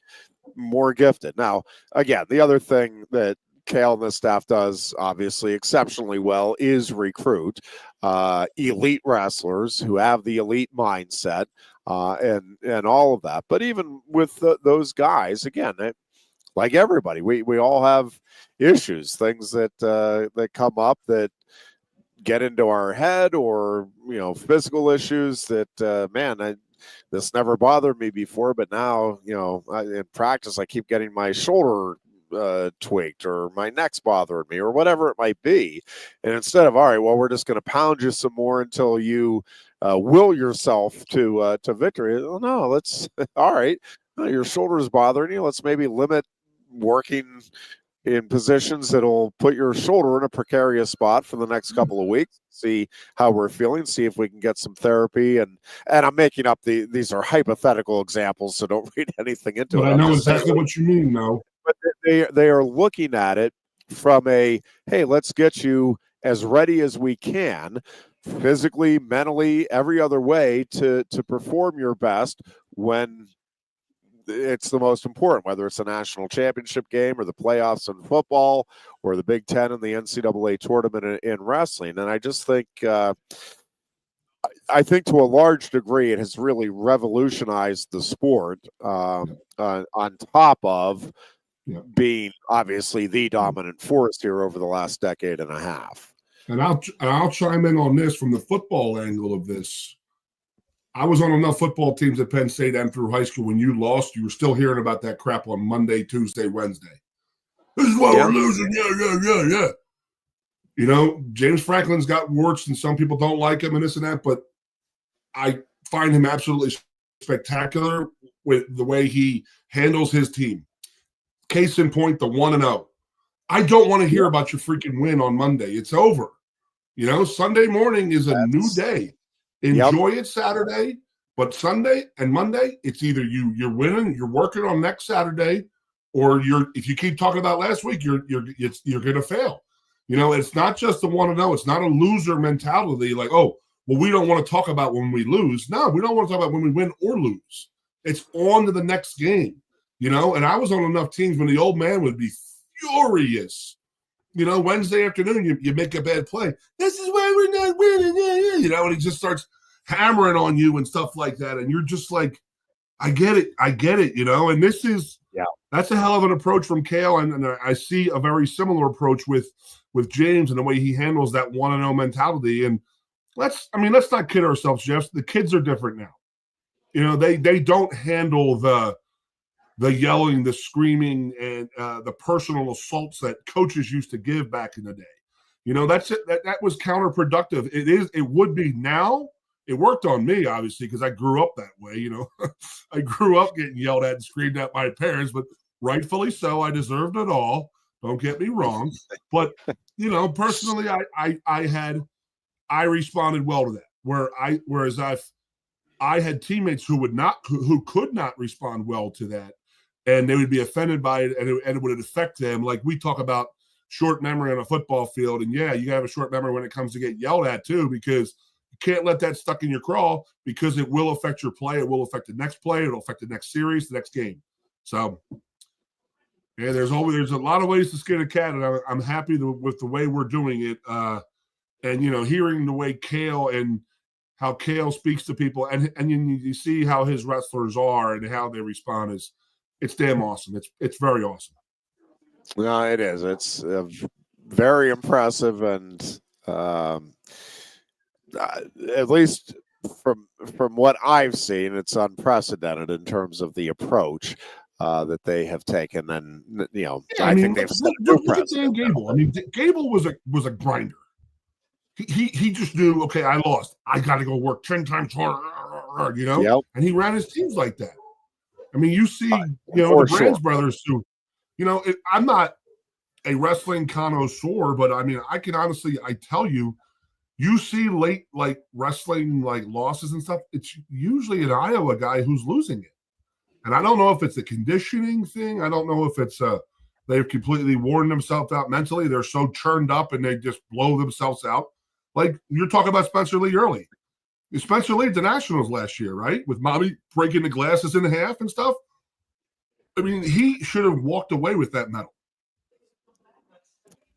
S1: more gifted. Now, again, the other thing that Cale and the staff does obviously exceptionally well is recruit elite wrestlers who have the elite mindset and all of that. But even with those guys, again, like everybody, we all have issues, things that come up that get into our head, or physical issues that this never bothered me before, but now in practice I keep getting my shoulder tweaked, or my neck's bothering me, or whatever it might be. And instead of, all right, well, we're just going to pound you some more until you will yourself to victory. Oh, no, let's all right, your shoulder is bothering you. Let's maybe limit working in positions that'll put your shoulder in a precarious spot for the next couple of weeks. See how we're feeling, see if we can get some therapy. And I'm making up these are hypothetical examples, so don't read anything into it.
S2: But I know exactly what you mean now.
S1: But they are looking at it from a, hey, let's get you as ready as we can, physically, mentally, every other way to perform your best when it's the most important, whether it's a national championship game or the playoffs in football or the Big Ten and the NCAA tournament in wrestling. And I just think, I think to a large degree, it has really revolutionized the sport on top of being obviously the dominant force here over the last decade and a half.
S2: And I'll chime in on this from the football angle of this. I was on enough football teams at Penn State and through high school. When you lost, you were still hearing about that crap on Monday, Tuesday, Wednesday. This is why we're losing. Yeah. You know, James Franklin's got warts and some people don't like him and this and that, but I find him absolutely spectacular with the way he handles his team. Case in point, the 1-0. I don't want to hear about your freaking win on Monday. It's over. You know, Sunday morning is a new day. Enjoy it Saturday, but Sunday and Monday, it's either you're winning, you're working on next Saturday, or if you keep talking about last week, you're going to fail. You know, it's not just the 1-0. It's not a loser mentality like, oh, well, we don't want to talk about when we lose. No, we don't want to talk about when we win or lose. It's on to the next game, you know, and I was on enough teams when the old man would be furious. You know, Wednesday afternoon, you make a bad play. This is why we're not winning. You know, and he just starts hammering on you and stuff like that. And you're just like, I get it, you know. And this is, that's a hell of an approach from Kale. And I see a very similar approach with James and the way he handles that 1-0 mentality. And let's not kid ourselves, Jeff. The kids are different now. You know, they don't handle the yelling, the screaming, and the personal assaults that coaches used to give back in the day. You know, that was counterproductive. It would be now. It worked on me, obviously, because I grew up that way. You know, I grew up getting yelled at and screamed at by parents, but rightfully so. I deserved it all. Don't get me wrong. But, you know, personally, I responded well to that. Whereas I had teammates who could not respond well to that, and they would be offended by it, and it would affect them. Like we talk about short memory on a football field, and you have a short memory when it comes to get yelled at too, because you can't let that stuck in your craw, because it will affect your play. It will affect the next play. It'll affect the next series, the next game. So, yeah, there's a lot of ways to skin a cat, and I'm happy with the way we're doing it. And you know, hearing the way Kale and how Kale speaks to people, and you see how his wrestlers are and how they respond it's damn awesome. It's very awesome.
S1: No, it is. It's very impressive, and at least from what I've seen, it's unprecedented in terms of the approach that they have taken. And you know, I think they've set a new precedent.
S2: Gable. I mean, Gable was a grinder. He just knew, okay, I lost. I got to go work 10 times harder, you know? And he ran his teams like that. I mean, you see, you know, the Brands brothers too. You know, I'm not a wrestling connoisseur, but I mean, I tell you, you see late, like, wrestling, like, losses and stuff, it's usually an Iowa guy who's losing it. And I don't know if it's a conditioning thing. I don't know if it's they've completely worn themselves out mentally. They're so churned up and they just blow themselves out. Like you're talking about Spencer Lee early. Spencer Lee at the Nationals last year, right? With Mommy breaking the glasses in half and stuff. I mean, he should have walked away with that medal.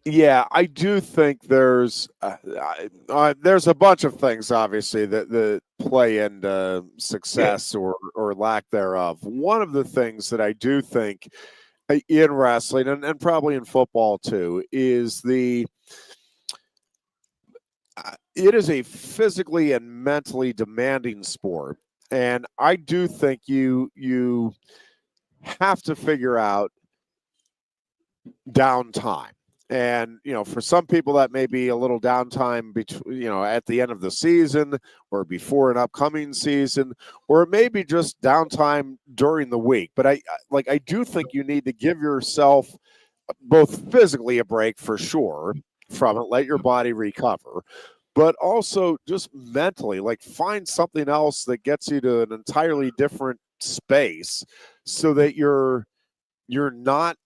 S1: Yeah, I do think there's a bunch of things, obviously, that play into success or lack thereof. One of the things that I do think in wrestling and probably in football too is it is a physically and mentally demanding sport, and I do think you have to figure out downtime. And, you know, for some people that may be a little downtime between, you know, at the end of the season or before an upcoming season, or it may be just downtime during the week. But I do think you need to give yourself both physically a break for sure from it, let your body recover, but also just mentally, like find something else that gets you to an entirely different space so that you're not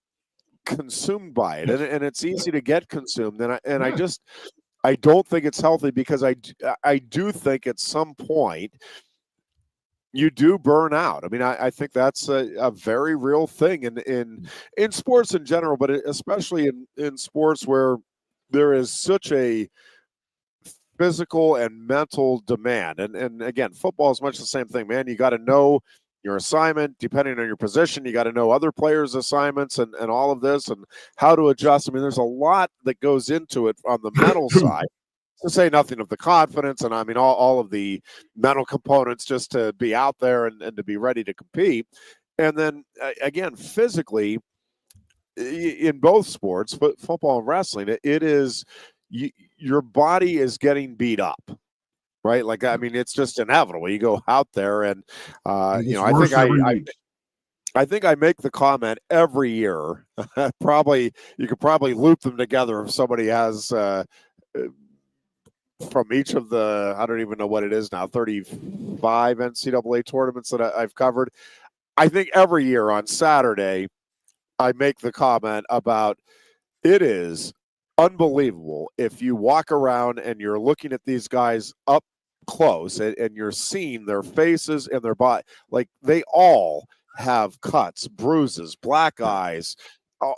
S1: consumed by it, and it's easy to get consumed. And I don't think it's healthy because I do think at some point you do burn out. I mean, I think that's a very real thing in sports in general, but especially in sports where there is such a physical and mental demand. And again, football is much the same thing, man. You got to know your assignment, depending on your position. You got to know other players' assignments and all of this and how to adjust. I mean, there's a lot that goes into it on the mental side, to say nothing of the confidence and, I mean, all of the mental components just to be out there and to be ready to compete. And then, again, physically, in both sports, but football and wrestling, it is your body is getting beat up. Right. Like, I mean, it's just inevitable. You go out there and, I think I make the comment every year. You could probably loop them together if somebody has from each of the, I don't even know what it is now, 35 NCAA tournaments that I've covered. I think every year on Saturday, I make the comment about it is unbelievable if you walk around and you're looking at these guys up close and you're seeing their faces and their body, like they all have cuts, bruises, black eyes,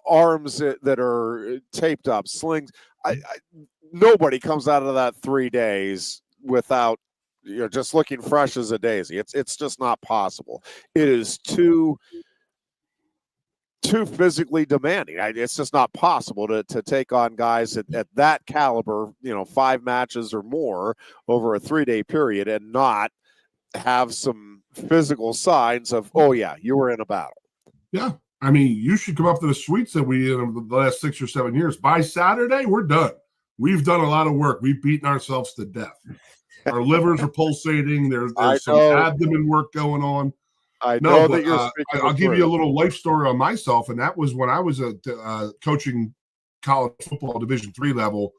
S1: arms that are taped up, slings. Nobody comes out of that 3 days without just looking fresh as a daisy. It's just not possible. It is too physically demanding. It's just not possible to take on guys at that caliber, 5 matches or more over a 3-day period and not have some physical signs of, oh yeah, you were in a battle.
S2: Yeah. I mean, you should come up to the suites that we in the last 6 or 7 years. By Saturday, we're done. We've done a lot of work. We've beaten ourselves to death. Our livers are pulsating. There's some abdomen work going on.
S1: I know that you're
S2: I'll give you a little life story on myself, and that was when I was coaching college football Division III level.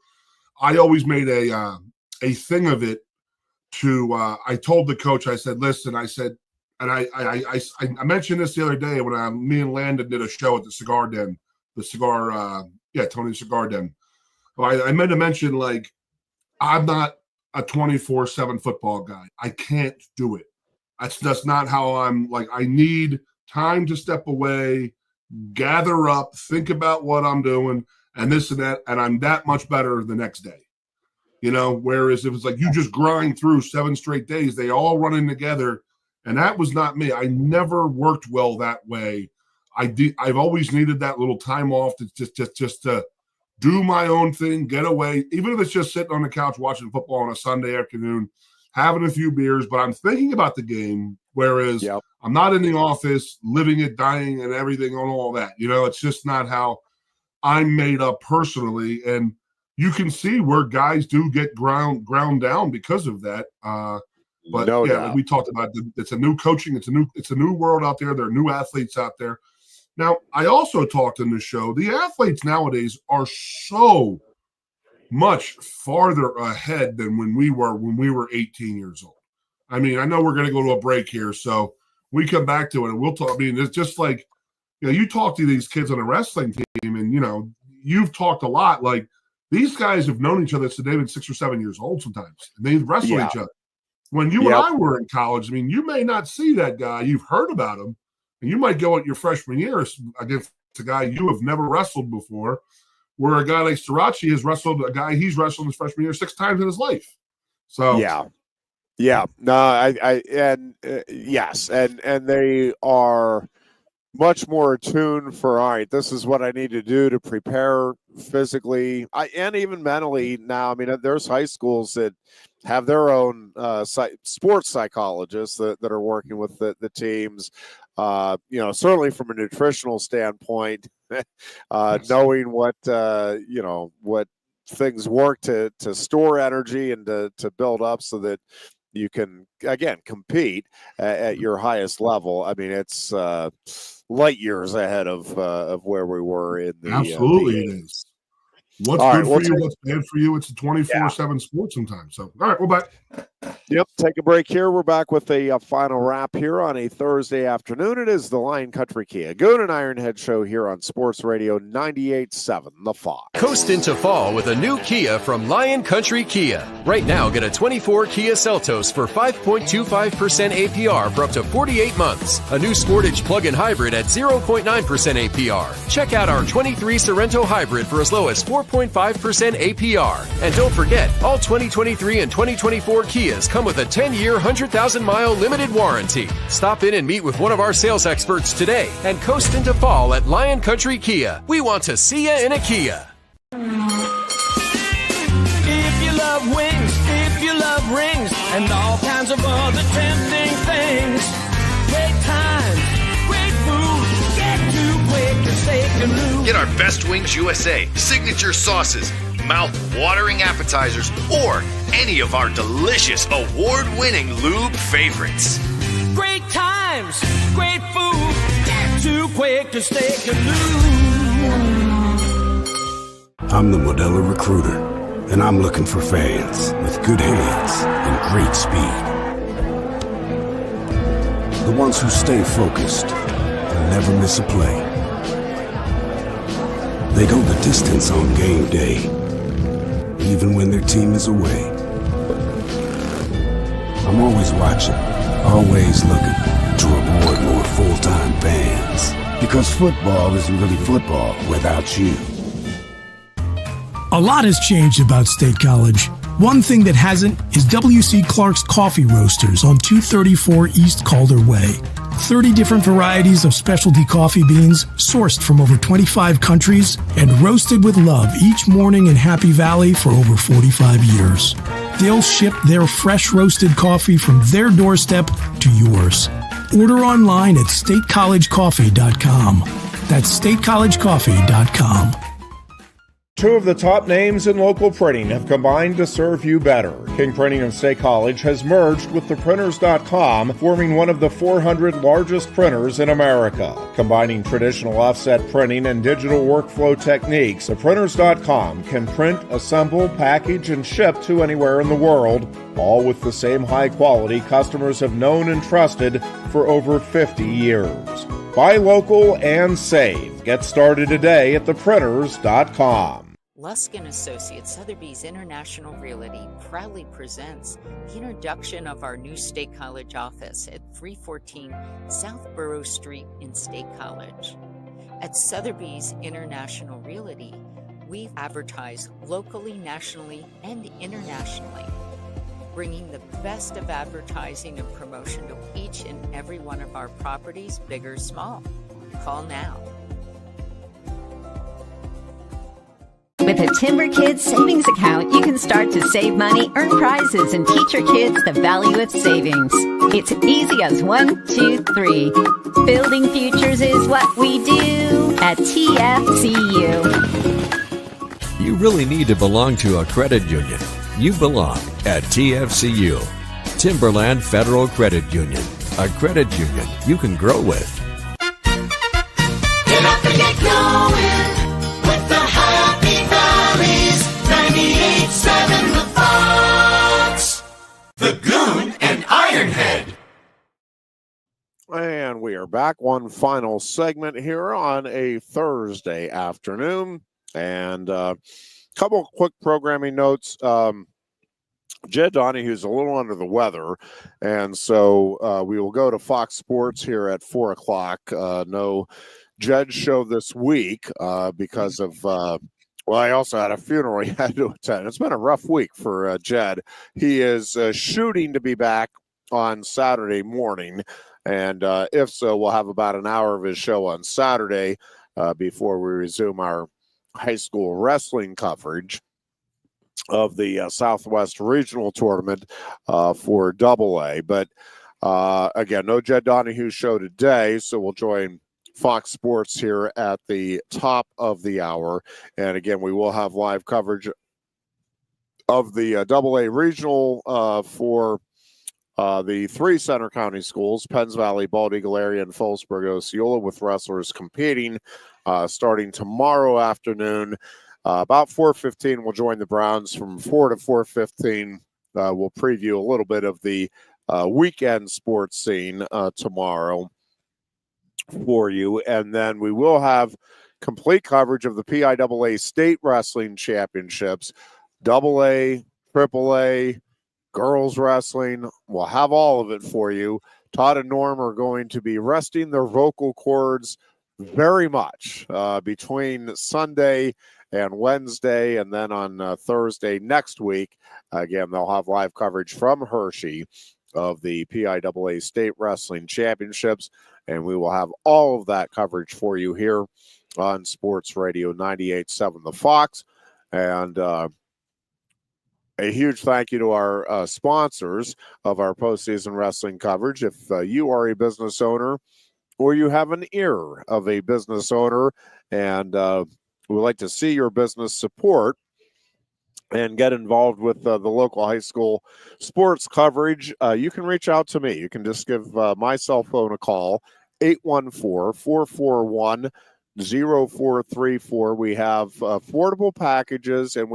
S2: I always made a thing of it to I told the coach, I said, listen, I said, and I mentioned this the other day when me and Landon did a show at the Cigar Den, Tony's Cigar Den. I meant to mention, like, I'm not a 24/7 football guy. I can't do it. That's not how I'm. Like, I need time to step away, gather up, think about what I'm doing, and this and that, and I'm that much better the next day. Whereas if it's like you just grind through 7 straight days, they all running together, and that was not me. I never worked well that way. I've always needed that little time off to just to do my own thing, get away, even if it's just sitting on the couch watching football on a Sunday afternoon, having a few beers, but I'm thinking about the game, whereas I'm not in the office living it, dying, and everything on all that. It's just not how I'm made up personally, and you can see where guys do get ground down because of that. But
S1: no doubt.
S2: Like we talked about, it's a new coaching, it's a new world out there. There are new athletes out there. Now, I also talked in the show, the athletes nowadays are so much farther ahead than when we were 18 years old. I mean, I know we're going to go to a break here, so we come back to it and we'll talk. I mean, it's just like, you talk to these kids on a wrestling team and, you've talked a lot. Like, these guys have known each other since they've been 6 or 7 years old sometimes, and they wrestle each other. When you and I were in college, I mean, you may not see that guy. You've heard about him, and you might go at your freshman year against a guy you have never wrestled before, where a guy like Srirachi has wrestled a guy he's wrestled his freshman year 6 times in his life. So
S1: no, yes, and they are much more attuned for, all right, this is what I need to do to prepare physically and even mentally now. I mean, there's high schools that have their own sports psychologists that are working with the teams. Certainly from a nutritional standpoint, knowing what things work to store energy and to build up so that you can, again, compete at your highest level. I mean, it's light years ahead of where we were in the
S2: absolutely it is. What's good for you, what's bad for you, it's a 24/7 sport sometimes. So all right, we're back.
S1: Yep, take a break here. We're back with a final wrap here on a Thursday afternoon. It is the Lion Country Kia Goon and Ironhead show here on Sports Radio 98.7 The Fox.
S3: Coast into fall with a new Kia from Lion Country Kia. Right now, get a 24 Kia Seltos for 5.25% APR for up to 48 months. A new Sportage plug-in hybrid at 0.9% APR. Check out our 23 Sorrento hybrid for as low as 4.5% APR. And don't forget, all 2023 and 2024 Kias come with a 10-year, 100,000-mile limited warranty. Stop in and meet with one of our sales experts today and coast into fall at Lion Country Kia. We want to see you in a Kia.
S4: If you love wings, if you love rings, and all kinds of other tempting things, great times, great food, get to Quaker Steak Lube.
S5: Get our Best Wings USA, signature sauces, mouth-watering appetizers, or any of our delicious award-winning lube favorites.
S4: Great times, great food, get to Quaker Steak Lube.
S6: I'm the Modelo Recruiter, and I'm looking for fans with good hands and great speed. The ones who stay focused and never miss a play. They go the distance on game day, even when their team is away. I'm always watching, always looking to reward more full-time fans. Because football isn't really football without you.
S7: A lot has changed about State College. One thing that hasn't is W.C. Clark's Coffee Roasters on 234 East Calder Way. 30 different varieties of specialty coffee beans sourced from over 25 countries and roasted with love each morning in Happy Valley for over 45 years. They'll ship their fresh roasted coffee from their doorstep to yours. Order online at statecollegecoffee.com. That's statecollegecoffee.com.
S8: Two of the top names in local printing have combined to serve you better. King Printing of State College has merged with theprinters.com, forming one of the 400 largest printers in America. Combining traditional offset printing and digital workflow techniques, theprinters.com can print, assemble, package, and ship to anywhere in the world, all with the same high quality customers have known and trusted for over 50 years. Buy local and save. Get started today at theprinters.com.
S9: Lusk & Associates Sotheby's International Realty proudly presents the introduction of our new State College office at 314 South Borough Street in State College. At Sotheby's International Realty, we advertise locally, nationally, and internationally, bringing the best of advertising and promotion to each and every one of our properties, big or small. Call now.
S10: With a Timber Kids savings account, you can start to save money, earn prizes, and teach your kids the value of savings. It's easy as 1, 2, 3. Building futures is what we do at TFCU.
S11: You really need to belong to a credit union. You belong at TFCU, Timberland Federal Credit Union, a credit union you can grow with.
S4: Get up and get going with the Happy Valleys 98.7 The Fox. The Goon and Ironhead.
S1: And we are back. One final segment here on a Thursday afternoon. And couple of quick programming notes. Jed Donahue's a little under the weather, and so we will go to Fox Sports here at 4 o'clock. No Jed show this week because of, I also had a funeral he had to attend. It's been a rough week for Jed. He is shooting to be back on Saturday morning, and if so, we'll have about an hour of his show on Saturday before we resume our high school wrestling coverage of the Southwest Regional Tournament for AA. But again, no Jed Donahue show today, so we'll join Fox Sports here at the top of the hour. And again, we will have live coverage of the AA Regional for the 3 Center County schools, Penns Valley, Bald Eagle area, and Phillipsburg, Osceola, with wrestlers competing starting tomorrow afternoon. About 4:15, we'll join the Browns from 4 to 4:15 we'll preview a little bit of the weekend sports scene tomorrow for you. And then we will have complete coverage of the PIAA State Wrestling Championships, AA, AAA, girls wrestling. We'll have all of it for you. Todd and Norm are going to be resting their vocal cords very much between Sunday and Wednesday, and then on Thursday next week, again, they'll have live coverage from Hershey of the PIAA State Wrestling Championships, and we will have all of that coverage for you here on Sports Radio 98.7 The Fox. And a huge thank you to our sponsors of our postseason wrestling coverage. If you are a business owner or you have an ear of a business owner and would like to see your business support and get involved with the local high school sports coverage, you can reach out to me. You can just give my cell phone a call, 814-441-0434. We have affordable packages, and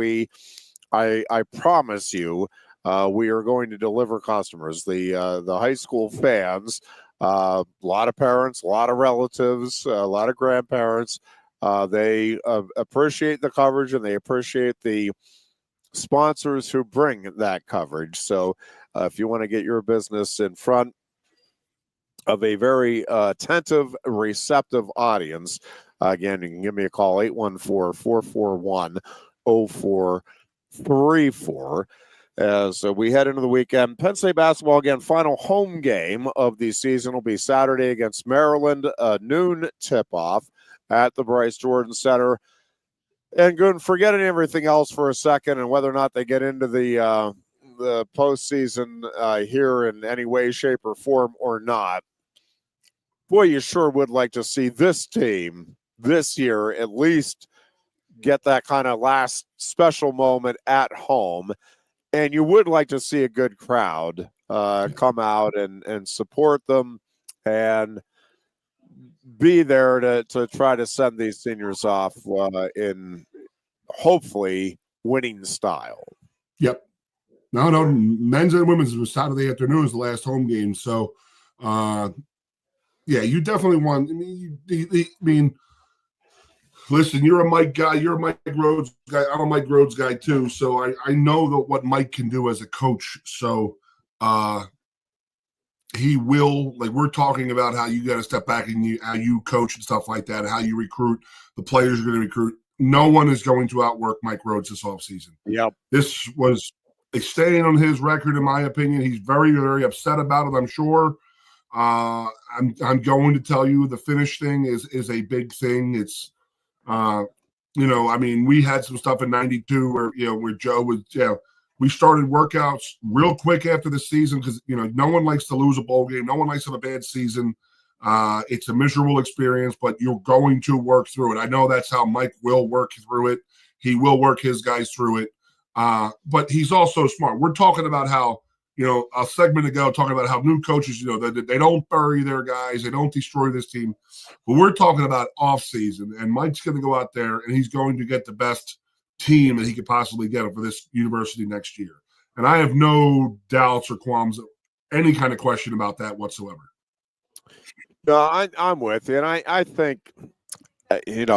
S1: I promise you, we are going to deliver customers. The high school fans, a lot of parents, a lot of relatives, a lot of grandparents, they appreciate the coverage, and they appreciate the sponsors who bring that coverage. So if you want to get your business in front of a very attentive, receptive audience, again, you can give me a call, 814-441-0434. As we head into the weekend, Penn State basketball, again, final home game of the season will be Saturday against Maryland, noon tip-off at the Bryce Jordan Center. And Goon, forgetting everything else for a second and whether or not they get into the postseason here in any way, shape, or form or not, boy, you sure would like to see this team this year at least get that kind of last special moment at home. And you would like to see a good crowd come out and support them and be there to try to send these seniors off in hopefully winning style.
S2: Yep. No, men's and women's was Saturday afternoon is the last home game. So, yeah, you definitely want. I mean, listen, you're a Mike guy. You're a Mike Rhodes guy. I'm a Mike Rhodes guy too. So I know that what Mike can do as a coach. So he will, like, we're talking about how you got to step back and how you coach and stuff like that, how you recruit, the players you're going to recruit. No one is going to outwork Mike Rhodes this offseason.
S1: Yep.
S2: This was a stain on his record, in my opinion. He's very, very upset about it, I'm sure. I'm going to tell you the finish thing is a big thing. It's, I mean, we had some stuff in 92 where Joe was, we started workouts real quick after the season because, no one likes to lose a bowl game. No one likes to have a bad season. It's a miserable experience, but you're going to work through it. I know that's how Mike will work through it. He will work his guys through it. But he's also smart. We're talking about how, a segment ago, talking about how new coaches, they don't bury their guys. They don't destroy this team. But we're talking about off season, and Mike's going to go out there and he's going to get the best team that he could possibly get for this university next year. And I have no doubts or qualms, any kind of question about that whatsoever.
S1: No, I'm with you. And I think, it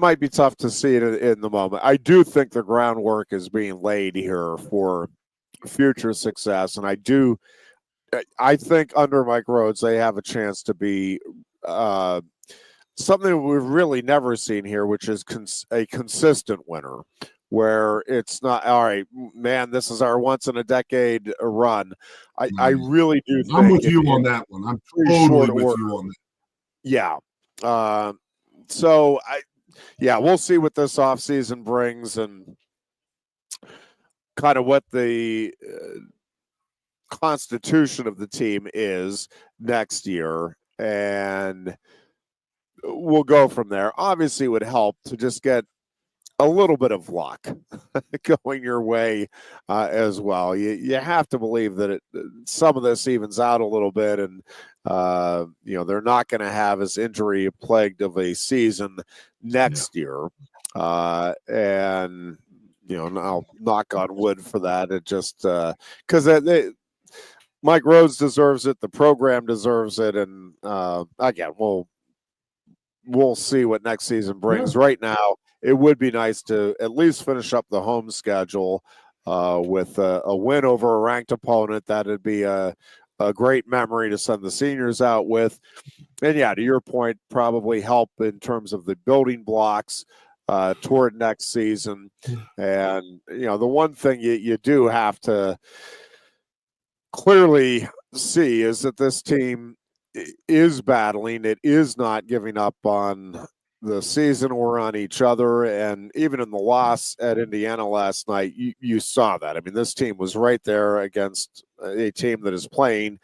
S1: might be tough to see it in the moment. I do think the groundwork is being laid here for future success. And I think under Mike Rhodes, they have a chance to be something we've really never seen here, which is a consistent winner, where it's not, all right, man, this is our once in a decade run. I really do think
S2: I'm with you on that one. I'm totally with you on that.
S1: Yeah. So we'll see what this offseason brings and kind of what the constitution of the team is next year. And we'll go from there. Obviously, it would help to just get a little bit of luck going your way as well. You have to believe that some of this evens out a little bit, and they're not going to have as injury plagued of a season next year, and now knock on wood for that. It just because Mike Rhodes deserves it, the program deserves it, and again, we'll see what next season brings.
S2: Yeah.
S1: Right now, it would be nice to at least finish up the home schedule with a win over a ranked opponent. That'd be a great memory to send the seniors out with. And yeah, to your point, probably help in terms of the building blocks toward next season. And, the one thing you do have to clearly see is that this team is battling. It is not giving up on the season or on each other. And even in the loss at Indiana last night, you saw that. I mean, this team was right there against a team that is playing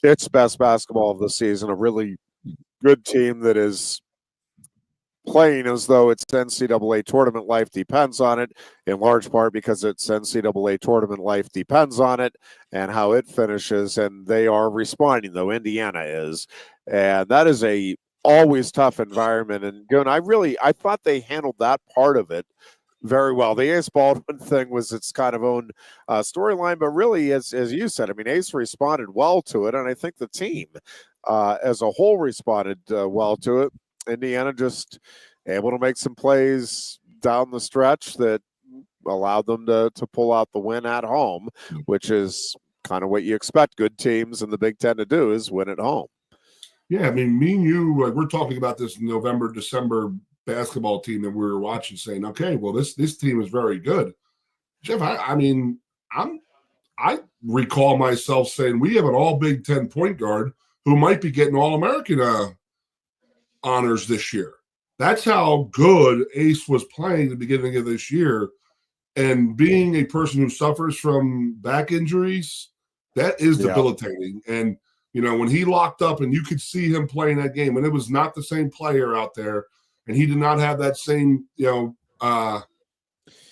S1: its best basketball of the season, a really good team that is playing as though its NCAA tournament life depends on it, in large part because its NCAA tournament life depends on it and how it finishes. And they are responding, though Indiana is. And that is a always tough environment. And Goon, I thought they handled that part of it very well. The Ace Baldwin thing was its kind of own storyline, but really, as you said, I mean, Ace responded well to it, and I think the team as a whole responded well to it. Indiana just able to make some plays down the stretch that allowed them to pull out the win at home, which is kind of what you expect good teams in the Big Ten to do, is win at home.
S2: Yeah, I mean, me and you, we're talking about this November, December basketball team that we were watching, saying, okay, well, this team is very good. Jeff, I recall myself saying we have an all Big Ten point guard who might be getting All-American honors this year. That's how good Ace was playing at the beginning of this year. And being a person who suffers from back injuries, that is debilitating. And, when he locked up and you could see him playing that game, and it was not the same player out there, and he did not have that same,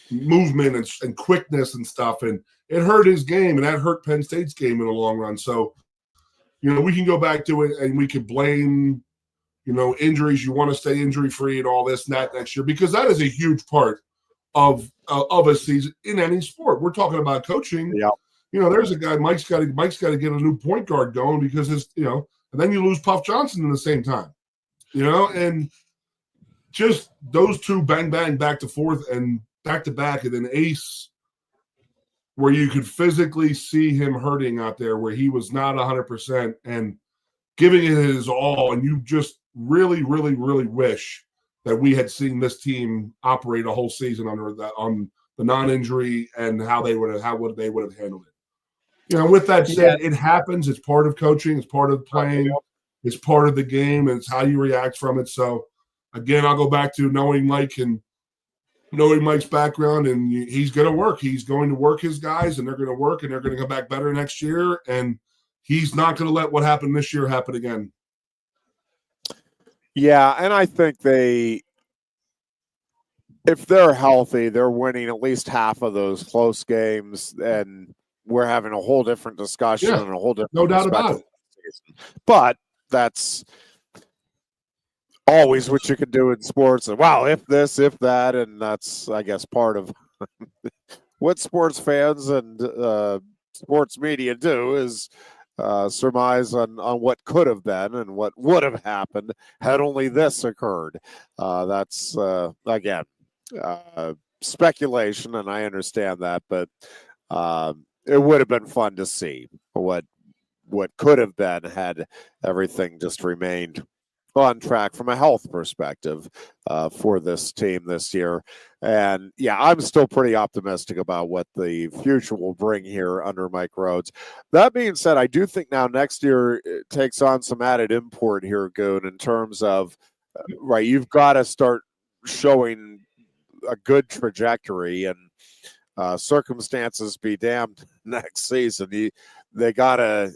S2: movement and quickness and stuff. And it hurt his game, and that hurt Penn State's game in the long run. So, we can go back to it and we could blame, injuries. You want to stay injury-free and all this and that next year, because that is a huge part of a season in any sport. We're talking about coaching.
S1: Yeah.
S2: There's a guy, Mike's got to get a new point guard going because and then you lose Puff Johnson in the same time, and just those two bang, bang, back to forth and back to back. And then Ace, where you could physically see him hurting out there, where he was not 100% and giving it his all. And you just really, really, really wish that we had seen this team operate a whole season on the non-injury and how they would have handled it. With that said, it happens. It's part of coaching. It's part of playing. It's part of the game, and it's how you react from it. So, again, I'll go back to knowing Mike and knowing Mike's background, and he's going to work. He's going to work his guys, and they're going to work, and they're going to come back better next year. And he's not going to let what happened this year happen again.
S1: Yeah, and I think if they're healthy, they're winning at least half of those close games, and we're having a whole different discussion and a whole different
S2: no doubt about it.
S1: But that's always what you can do in sports. And wow, if this, if that, and that's, I guess, part of what sports fans and sports media do is surmise on what could have been and what would have happened had only this occurred. That's again speculation, and I understand that, but it would have been fun to see what could have been had everything just remained on track from a health perspective for this team this year. And yeah, I'm still pretty optimistic about what the future will bring here under Mike Rhodes. That being said, I do think now next year it takes on some added import here, Goon, in terms of, right, you've got to start showing a good trajectory, and circumstances be damned next season. They got to,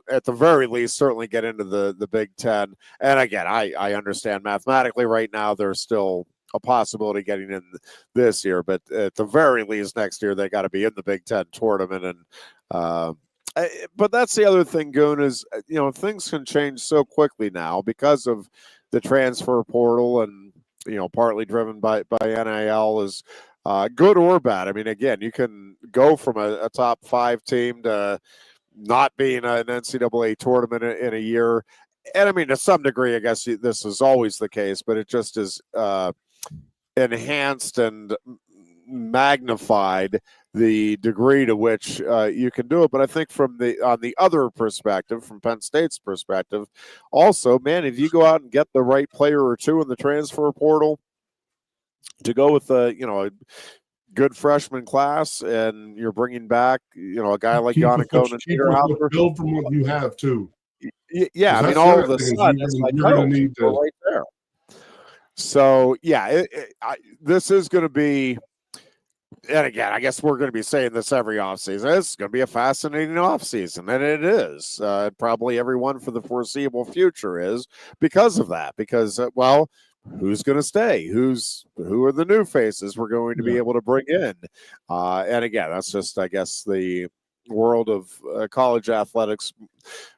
S1: at the very least, certainly get into the Big Ten. And again, I understand mathematically right now there's still a possibility of getting in this year, but at the very least next year they got to be in the Big Ten tournament. And but that's the other thing, Goon, is things can change so quickly now because of the transfer portal, and partly driven by NIL, is good or bad. I mean, again, you can go from a top 5 team to not being an NCAA tournament in a year. And I mean, to some degree, I guess this is always the case, but it just is enhanced and magnified the degree to which you can do it. But I think on the other perspective, from Penn State's perspective, also, man, if you go out and get the right player or two in the transfer portal to go with a good freshman class, and you're bringing back a guy like Yannick and Peter Hauser,
S2: build from what you have too.
S1: Yeah, I mean, all of a sudden, it's like, right there. So, yeah, this is going to be, and again, I guess we're going to be saying this every offseason. It's going to be a fascinating offseason, and it is. Probably everyone for the foreseeable future is because of that. Because, who's going to stay? Who are the new faces we're going to be able to bring in? And again, that's just, I guess, the world of college athletics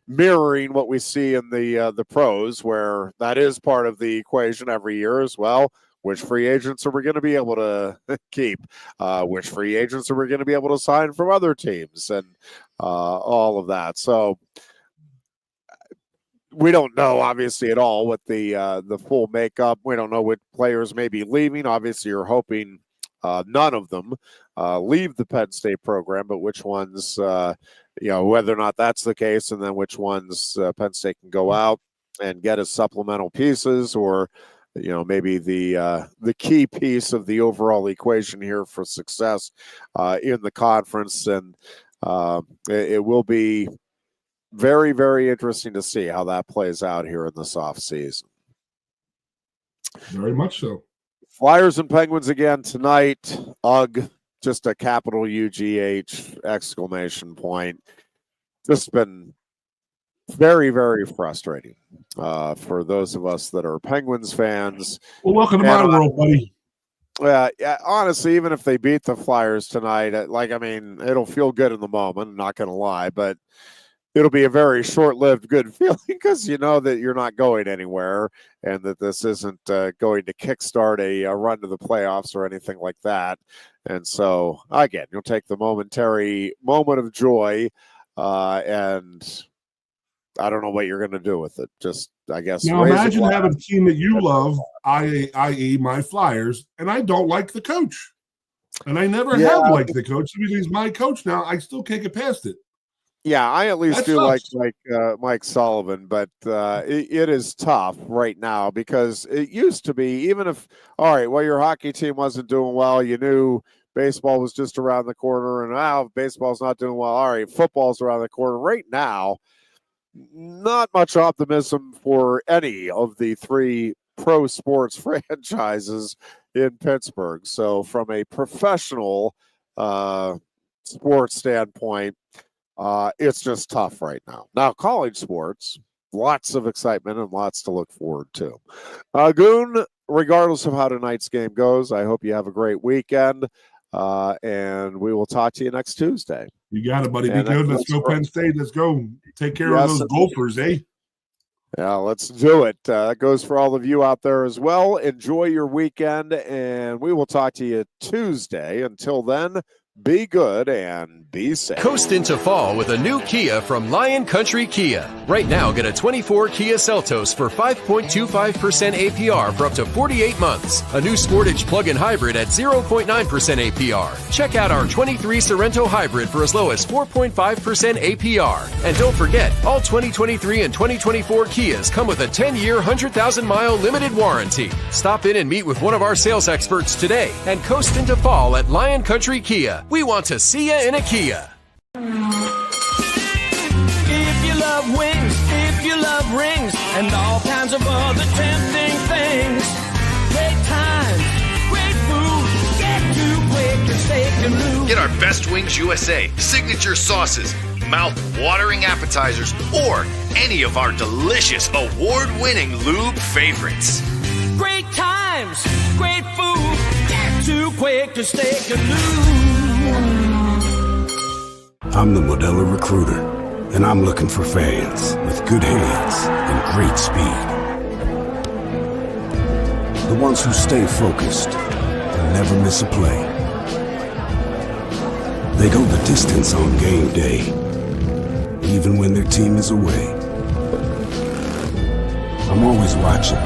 S1: mirroring what we see in the pros, where that is part of the equation every year as well. Which free agents are we going to be able to keep? Which free agents are we going to be able to sign from other teams, and all of that. So we don't know, obviously, at all what the full makeup. We don't know what players may be leaving. Obviously, you're hoping none of them leave the Penn State program, but which ones, whether or not that's the case, and then which ones Penn State can go out and get as supplemental pieces, or maybe the key piece of the overall equation here for success in the conference. And it will be very, very interesting to see how that plays out here in this offseason.
S2: Very much so.
S1: Flyers and Penguins again tonight. Ugh, just a capital UGH exclamation point. Just been very, very frustrating for those of us that are Penguins fans.
S2: Well, welcome to my world, buddy.
S1: Yeah, honestly, even if they beat the Flyers tonight, it'll feel good in the moment, I'm not going to lie, but it'll be a very short-lived good feeling because you know that you're not going anywhere and that this isn't going to kickstart a run to the playoffs or anything like that. And so, again, you'll take the momentary moment of joy and I don't know what you're going to do with it. Just, I guess.
S2: Now imagine having a team that you love, i.e. my Flyers, and I don't like the coach. And I never have liked the coach because he's my coach now. I still can't get past it.
S1: Yeah, I at least do like Mike Sullivan, but it is tough right now because it used to be, even if, all right, well, your hockey team wasn't doing well, you knew baseball was just around the corner, and now baseball's not doing well. All right, football's around the corner. Right now, not much optimism for any of the 3 pro sports franchises in Pittsburgh. So from a professional sports standpoint, it's just tough right now. Now, college sports, lots of excitement and lots to look forward to. Goon, regardless of how tonight's game goes, I hope you have a great weekend, and we will talk to you next Tuesday.
S2: You got it, buddy. Be good. Let's go Penn State. Let's go. Take care of those Gophers, eh?
S1: Yeah, let's do it. That goes for all of you out there as well. Enjoy your weekend, and we will talk to you Tuesday. Until then, be good and be safe.
S3: Coast into fall with a new Kia from Lion Country Kia. Right now, get a 24 Kia Seltos for 5.25% APR for up to 48 months. A new Sportage plug-in hybrid at 0.9% APR. Check out our 23 Sorrento hybrid for as low as 4.5% APR. And don't forget, all 2023 and 2024 Kias come with a 10-year, 100,000-mile limited warranty. Stop in and meet with one of our sales experts today and coast into fall at Lion Country Kia. We want to see you in a Kia.
S4: If you love wings, if you love rings, and all kinds of other tempting things, great times, great food, get to Quaker Steak Lube.
S5: Get our Best Wings USA, signature sauces, mouth-watering appetizers, or any of our delicious award-winning lube favorites.
S4: Great times, great food, get to Quaker Steak Lube.
S6: I'm the Modelo Recruiter, and I'm looking for fans with good hands and great speed. The ones who stay focused and never miss a play. They go the distance on game day, even when their team is away. I'm always watching,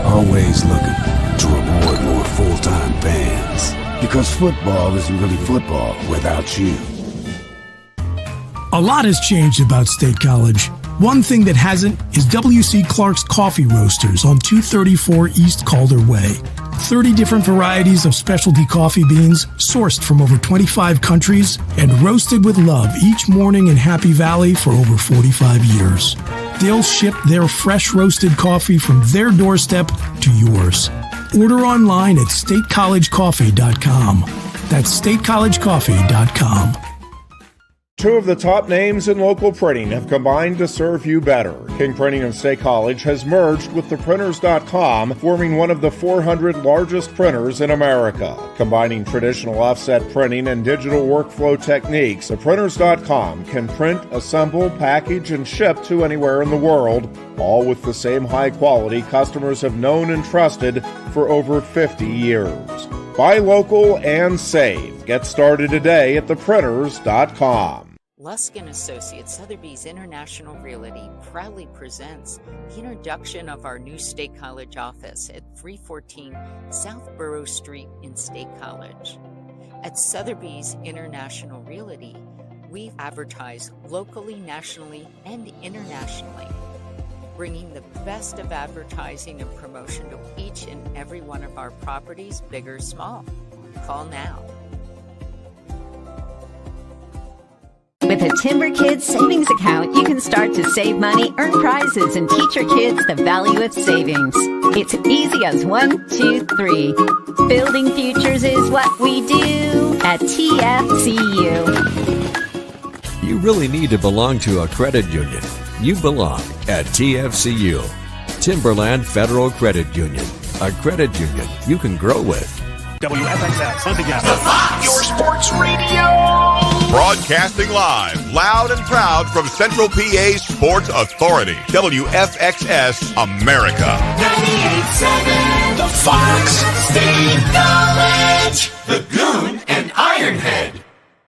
S6: always looking to reward more full-time fans. Because football isn't really football without you.
S7: A lot has changed about State College. One thing that hasn't is W.C. Clark's Coffee Roasters on 234 East Calder Way. 30 different varieties of specialty coffee beans sourced from over 25 countries and roasted with love each morning in Happy Valley for over 45 years. They'll ship their fresh roasted coffee from their doorstep to yours. Order online at statecollegecoffee.com. That's statecollegecoffee.com.
S8: Two of the top names in local printing have combined to serve you better. King Printing of State College has merged with theprinters.com, forming one of the 400 largest printers in America. Combining traditional offset printing and digital workflow techniques, theprinters.com can print, assemble, package, and ship to anywhere in the world, all with the same high quality customers have known and trusted for over 50 years. Buy local and save. Get started today at theprinters.com.
S9: Lusk & Associates Sotheby's International Realty proudly presents the introduction of our new State College office at 314 South Borough Street in State College. At Sotheby's International Realty, we advertise locally, nationally, and internationally, bringing the best of advertising and promotion to each and every one of our properties, big or small. Call now.
S10: With a Timber Kids savings account, you can start to save money, earn prizes, and teach your kids the value of savings. It's easy as 1, 2, 3. Building futures is what we do at TFCU.
S11: You really need to belong to a credit union. You belong at TFCU, Timberland Federal Credit Union, a credit union you can grow with.
S13: WFXS, once again, the Fox, your sports radio.
S12: Broadcasting live, loud and proud from Central PA's Sports Authority, WFXS America.
S13: 98.7, the Fox State College, the Goon and Ironhead.